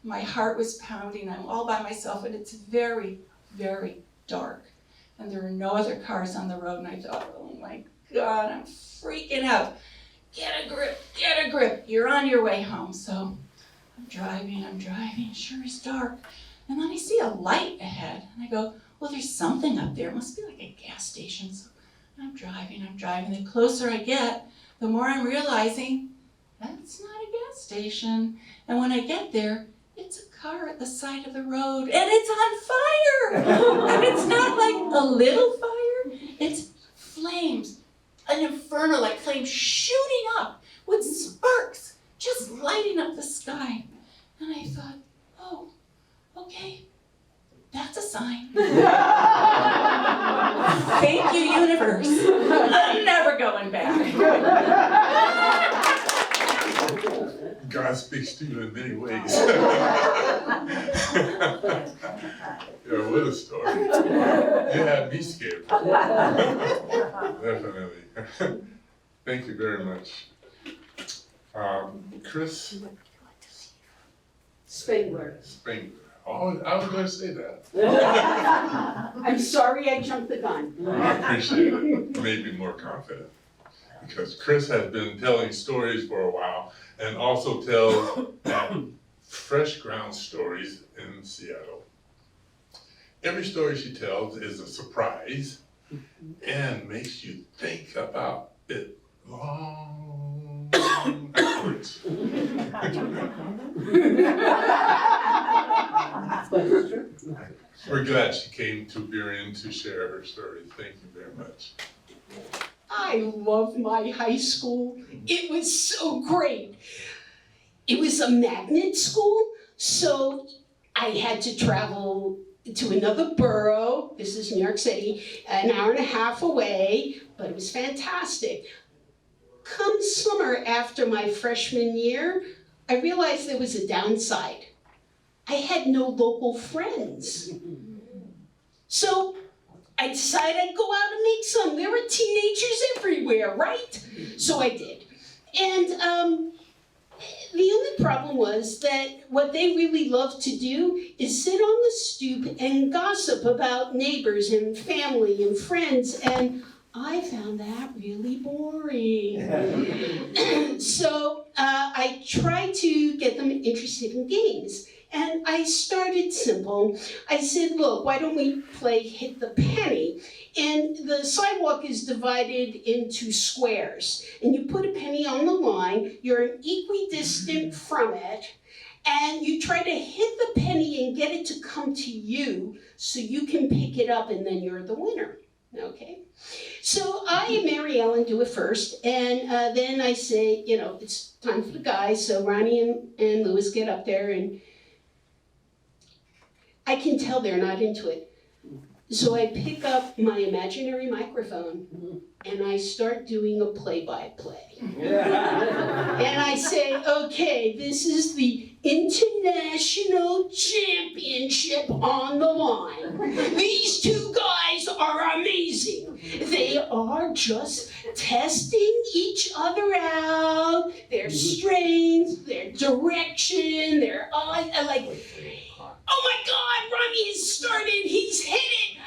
My heart was pounding. I'm all by myself, and it's very, very dark. And there are no other cars on the road, and I thought, oh my God, I'm freaking out. Get a grip, you're on your way home. So I'm driving, sure it's dark. And then I see a light ahead, and I go, well, there's something up there. It must be like a gas station. So I'm driving. The closer I get, the more I'm realizing that's not a gas station. And when I get there, it's a car at the side of the road, and it's on fire! And it's not like a little fire, it's flames, an inferno like flames shooting up with sparks, just lighting up the sky. And I thought, oh, okay, that's a sign. Thank you, universe. I'm never going back. God speaks to you in many ways. Yeah, what a story. You had me scared. Definitely. Thank you very much. Chris Spangler. Spangler. Oh, I was going to say that. I'm sorry I jumped the gun. I appreciate it. Made me more confident. Because Chris has been telling stories for a while and also tells fresh ground stories in Seattle. Every story she tells is a surprise and makes you think about it long afterwards. We're glad she came to Burien to share her story. Thank you very much. I love my high school. It was so great. It was a magnet school, so I had to travel to another borough. This is New York City, an hour and a half away, but it was fantastic. Come summer after my freshman year, I realized there was a downside. I had no local friends. So I decided I'd go out and make some. There were teenagers everywhere, right? So I did. And the only problem was that what they really loved to do is sit on the stoop and gossip about neighbors and family and friends, and I found that really boring. So I tried to get them interested in games. And I started simple. I said, look, why don't we play Hit the Penny? And the sidewalk is divided into squares. And you put a penny on the line, you're equidistant from it, and you try to hit the penny and get it to come to you so you can pick it up and then you're the winner, okay? So I and Mary Ellen do it first, and then I say, you know, it's time for the guys, so Ronnie and Louis get up there, and I can tell they're not into it. So I pick up my imaginary microphone and I start doing a play-by-play. And I say, okay, this is the international championship on the line. These two guys are amazing. They are just testing each other out, their strengths, their direction, their eyes, like, oh my God, Ronnie has started, he's hit it.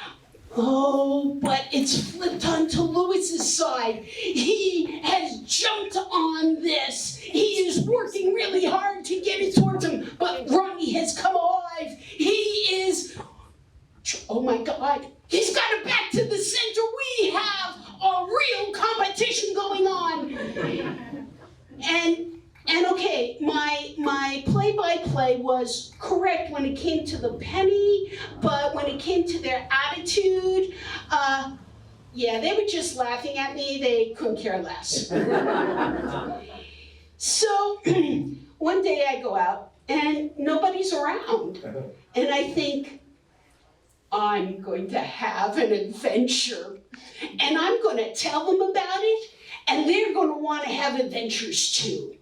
Oh, but it's flipped onto Lewis's side. He has jumped on this. He is working really hard to get it towards him, but Ronnie has come alive. He is, oh my God, he's got it back to the center. We have a real competition going on. And okay, my play-by-play was correct when it came to the penny, but when it came to their attitude, yeah, they were just laughing at me. They couldn't care less. So one day I go out and nobody's around. And I think, I'm going to have an adventure. And I'm going to tell them about it, and they're going to want to have adventures too.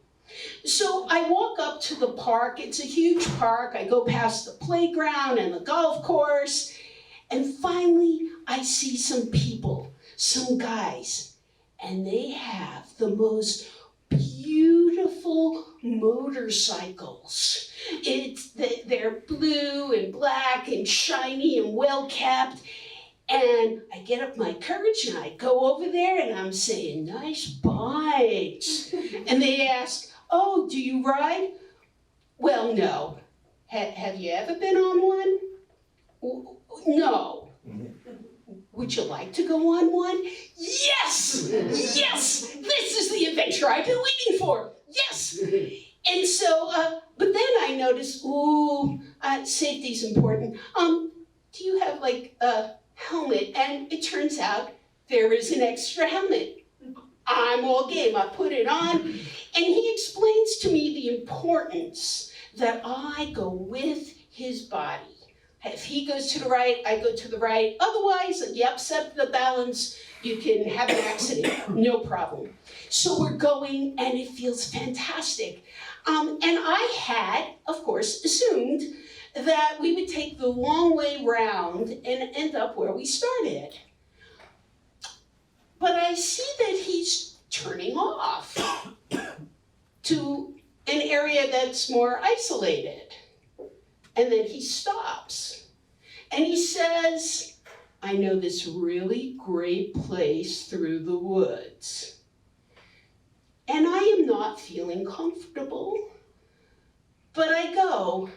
So I walk up to the park. It's a huge park. I go past the playground and the golf course, and finally I see some people, some guys, and they have the most beautiful motorcycles. They're blue and black and shiny and well-kept. And I get up my courage and I go over there and I'm saying, nice bikes. And they ask, oh, do you ride? Well, no. Have you ever been on one? No. Would you like to go on one? Yes! Yes! This is the adventure I've been waiting for. Yes! And so, but then I noticed, safety's important. Do you have like a helmet? And it turns out there is an extra helmet. I'm all game. I put it on, and he explains to me the importance that I go with his body. If he goes to the right, I go to the right. Otherwise, if you upset the balance, you can have an accident, no problem. So we're going, and it feels fantastic. And I had, of course, assumed that we would take the long way round and end up where we started. But I see that he's turning off to an area that's more isolated. And then he stops. And he says, I know this really great place through the woods. And I am not feeling comfortable. But I go.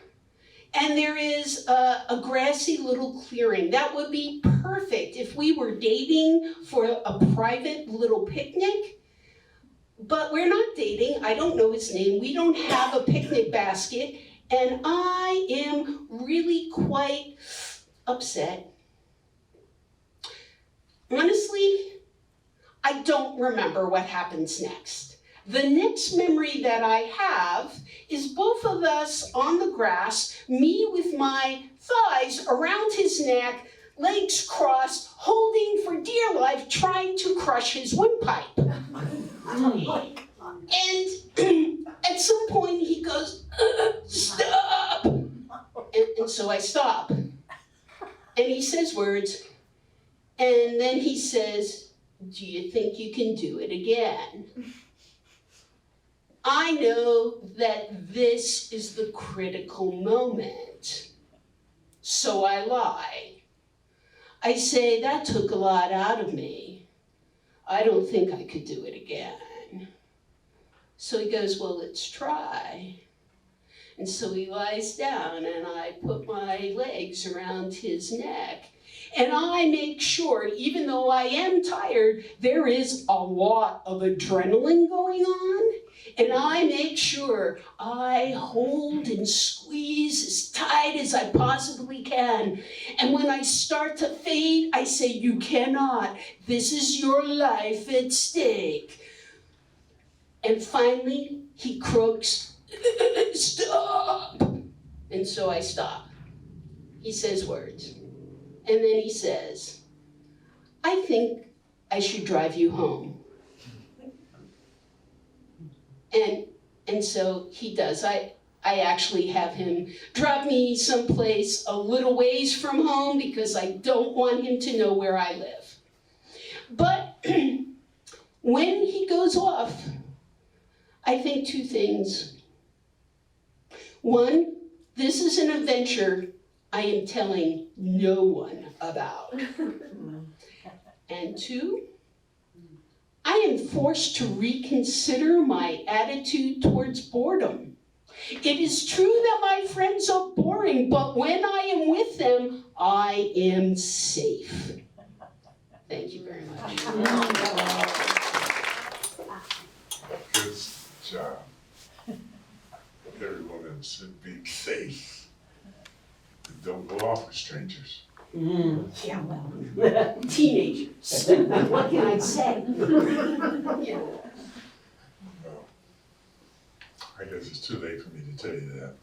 And there is a grassy little clearing. That would be perfect if we were dating for a private little picnic. But we're not dating. I don't know his name. We don't have a picnic basket. And I am really quite upset. Honestly, I don't remember what happens next. The next memory that I have is both of us on the grass, me with my thighs around his neck, legs crossed, holding for dear life, trying to crush his windpipe. And at some point he goes, stop! And so I stop. And he says words, and then he says, do you think you can do it again? I know that this is the critical moment, so I lie. I say, that took a lot out of me. I don't think I could do it again. So he goes, well, let's try. And so he lies down, and I put my legs around his neck. And I make sure, even though I am tired, there is a lot of adrenaline going on. And I make sure I hold and squeeze as tight as I possibly can. And when I start to fade, I say, you cannot. This is your life at stake. And finally, he croaks, stop. And so I stop. He says words. And then he says, I think I should drive you home. And so he does. I actually have him drop me someplace a little ways from home because I don't want him to know where I live. But when he goes off, I think two things. One, this is an adventure I am telling no one about. And two, I am forced to reconsider my attitude towards boredom. It is true that my friends are boring, but when I am with them, I am safe. Thank you very much. Good job. Every woman should be safe. Don't go off with strangers. Yeah, well, teenagers. What can I say? Yeah. Well, I guess it's too late for me to tell you that.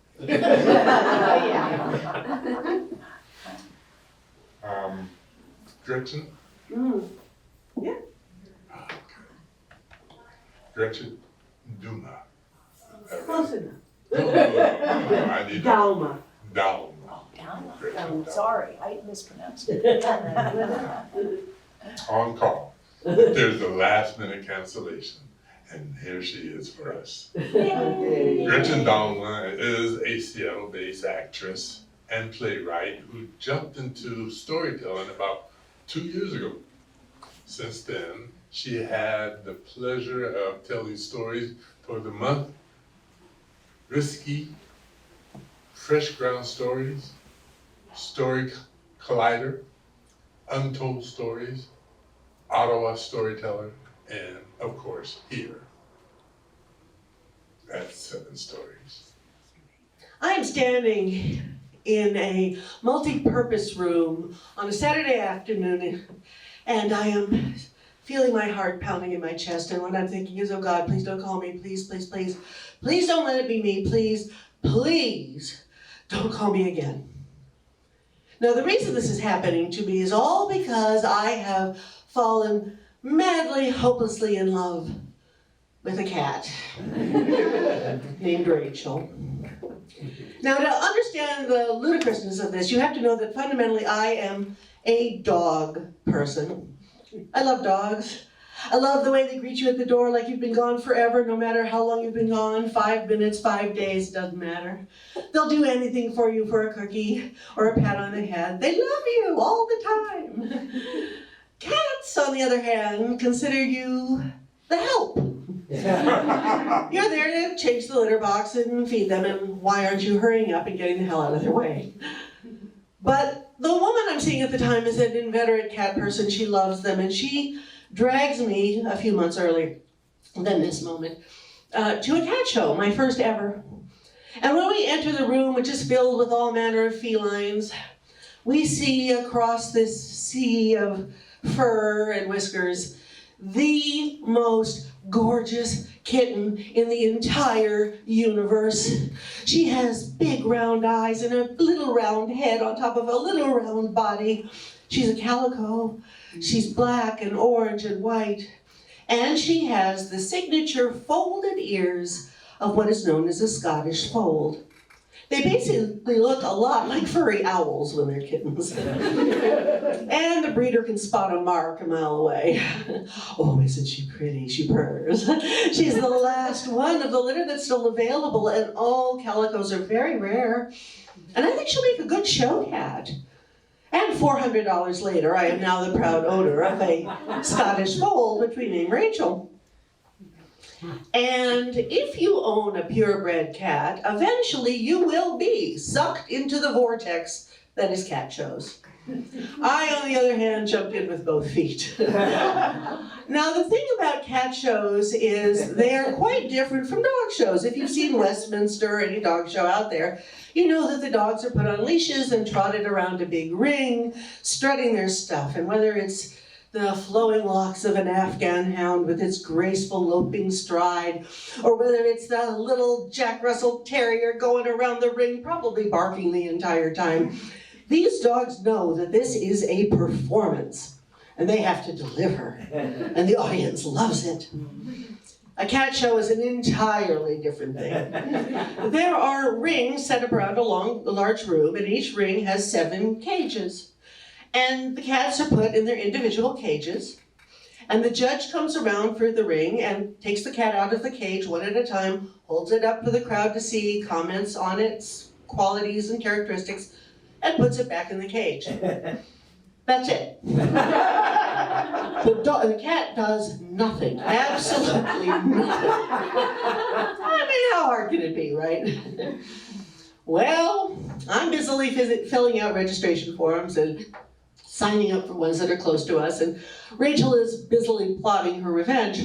Gretchen? Yeah. Gretchen Duma. Close enough. I need Dalma. Dalma. I'm sorry, I mispronounced it. On call. There's a last minute cancellation, and here she is for us. Gretchen Dalma is a Seattle-based actress and playwright who jumped into storytelling about 2 years ago. Since then, she had the pleasure of telling stories for the month, Risky, Fresh Ground Stories, Story Collider, Untold Stories, Ottawa Storyteller, and of course, here. That's 7 stories. I am standing in a multi-purpose room on a Saturday afternoon, and I am feeling my heart pounding in my chest, and what I'm thinking is, oh God, please don't call me, please, please, please. Please don't let it be me, please, please don't call me again. Now the reason this is happening to me is all because I have fallen madly, hopelessly in love with a cat named Rachel. Now to understand the ludicrousness of this, you have to know that fundamentally I am a dog person. I love dogs. I love the way they greet you at the door like you've been gone forever, no matter how long you've been gone, 5 minutes, 5 days, doesn't matter. They'll do anything for you for a cookie or a pat on the head. They love you all the time. Cats, on the other hand, consider you the help. You're there to change the litter box and feed them, and why aren't you hurrying up and getting the hell out of their way? But the woman I'm seeing at the time is an inveterate cat person. She loves them, and she drags me a few months earlier than this moment to a cat show, my first ever. And when we enter the room, which is filled with all manner of felines, we see across this sea of fur and whiskers the most gorgeous kitten in the entire universe. She has big round eyes and a little round head on top of a little round body. She's a calico. She's black and orange and white. And she has the signature folded ears of what is known as a Scottish fold. They basically look a lot like furry owls when they're kittens. And the breeder can spot a mark a mile away. Oh, isn't she pretty? She purrs. She's the last one of the litter that's still available, and all calicos are very rare. And I think she'll make a good show cat. And $400 later, I am now the proud owner of a Scottish fold, which we name Rachel. And if you own a purebred cat, eventually you will be sucked into the vortex that is cat shows. I, on the other hand, jumped in with both feet. Now, the thing about cat shows is they are quite different from dog shows. If you've seen Westminster or any dog show out there, you know that the dogs are put on leashes and trotted around a big ring, strutting their stuff. And whether it's the flowing locks of an Afghan hound with its graceful loping stride, or whether it's the little Jack Russell Terrier going around the ring, probably barking the entire time, these dogs know that this is a performance, and they have to deliver, and the audience loves it. A cat show is an entirely different thing. There are rings set around a large room, and each ring has 7 cages. And the cats are put in their individual cages, and the judge comes around for the ring and takes the cat out of the cage one at a time, holds it up for the crowd to see, comments on its qualities and characteristics, and puts it back in the cage. That's it. The cat does nothing, absolutely nothing. I mean, how hard can it be, right? Well, I'm busily filling out registration forms and signing up for ones that are close to us, and Rachel is busily plotting her revenge.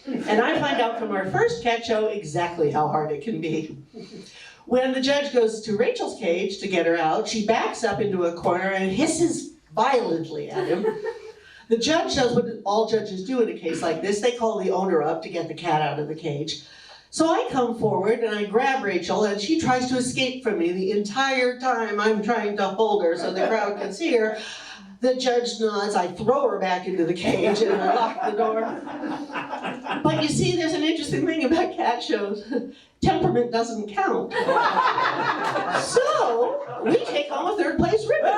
And I find out from our first cat show exactly how hard it can be. When the judge goes to Rachel's cage to get her out, she backs up into a corner and hisses violently at him. The judge does what all judges do in a case like this. They call the owner up to get the cat out of the cage. So I come forward and I grab Rachel, and she tries to escape from me the entire time I'm trying to hold her so the crowd can see her. The judge nods, I throw her back into the cage and I lock the door. But you see, there's an interesting thing about cat shows. Temperament doesn't count. So, we take home a third place ribbon.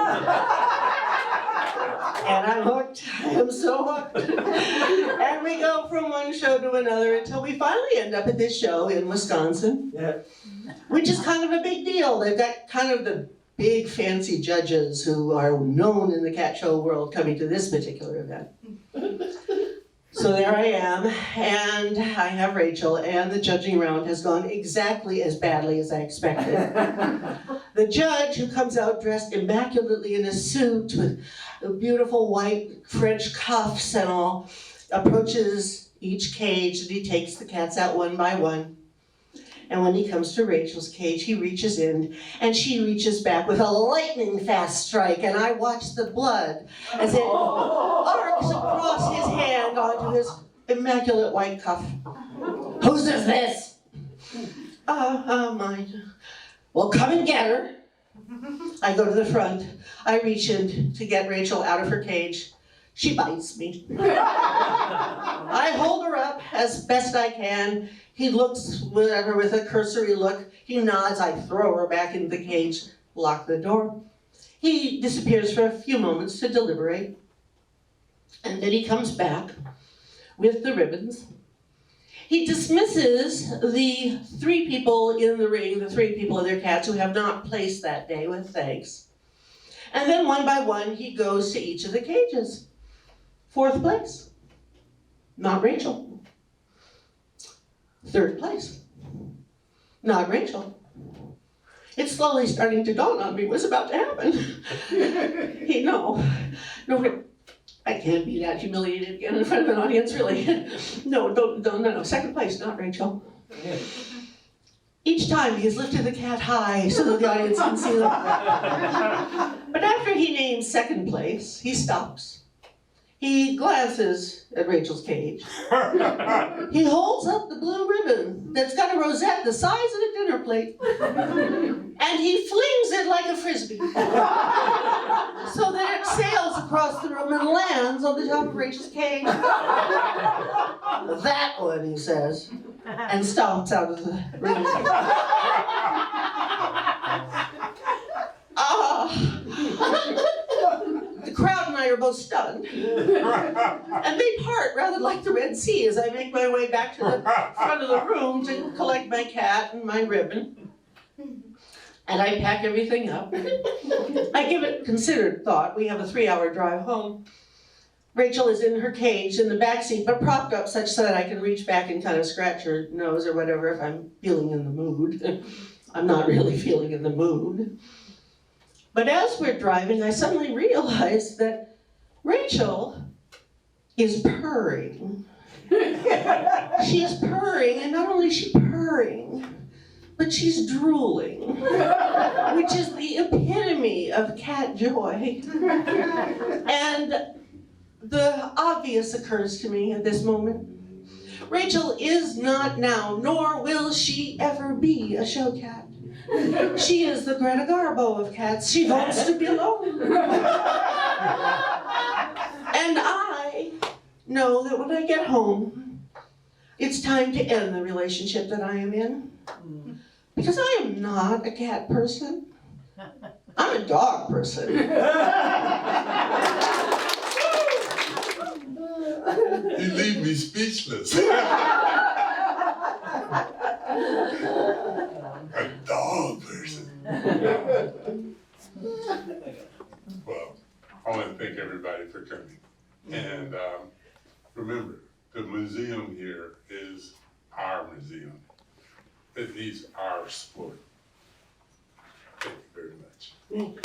And I'm hooked. I am so hooked. And we go from one show to another until we finally end up at this show in Wisconsin, which is kind of a big deal. They've got kind of the big fancy judges who are known in the cat show world coming to this particular event. So there I am, and I have Rachel, and the judging round has gone exactly as badly as I expected. The judge, who comes out dressed immaculately in a suit with beautiful white French cuffs and all, approaches each cage and he takes the cats out one by one. And when he comes to Rachel's cage, he reaches in and she reaches back with a lightning fast strike, and I watch the blood as it arcs across his hand onto his immaculate white cuff. Whose is this? Mine. Well, come and get her. I go to the front. I reach in to get Rachel out of her cage. She bites me. I hold her up as best I can. He looks at her with a cursory look. He nods. I throw her back into the cage, lock the door. He disappears for a few moments to deliberate. And then he comes back with the ribbons. He dismisses the 3 people in the ring, the 3 people and their cats who have not placed that day, with thanks. And then one by one, he goes to each of the cages. 4th place, not Rachel. 3rd place, not Rachel. It's slowly starting to dawn on me what's about to happen. No, I can't be that humiliated again in front of an audience, really. No, 2nd place, not Rachel. Each time he's lifted the cat high so that the audience can see them. But after he names 2nd place, he stops. He glances at Rachel's cage. He holds up the blue ribbon that's got a rosette the size of a dinner plate. And he flings it like a frisbee. So that it sails across the room and lands on the top of Rachel's cage. That one, he says, and stomps out of the room. The crowd and I are both stunned. And they part rather like the Red Sea as I make my way back to the front of the room to collect my cat and my ribbon. And I pack everything up. I give it considered thought. We have a 3-hour drive home. Rachel is in her cage in the back seat, but propped up such that I can reach back and kind of scratch her nose or whatever if I'm feeling in the mood. I'm not really feeling in the mood. But as we're driving, I suddenly realized that Rachel is purring. She is purring, and not only is she purring, but she's drooling, which is the epitome of cat joy. And the obvious occurs to me at this moment. Rachel is not now, nor will she ever be, a show cat. She is the Greta Garbo of cats. She wants to be alone. And I know that when I get home, it's time to end the relationship that I am in. Because I am not a cat person. I'm a dog person. You leave me speechless. A dog person. Well, I want to thank everybody for coming. And remember, the museum here is our museum. It needs our support. Thank you very much.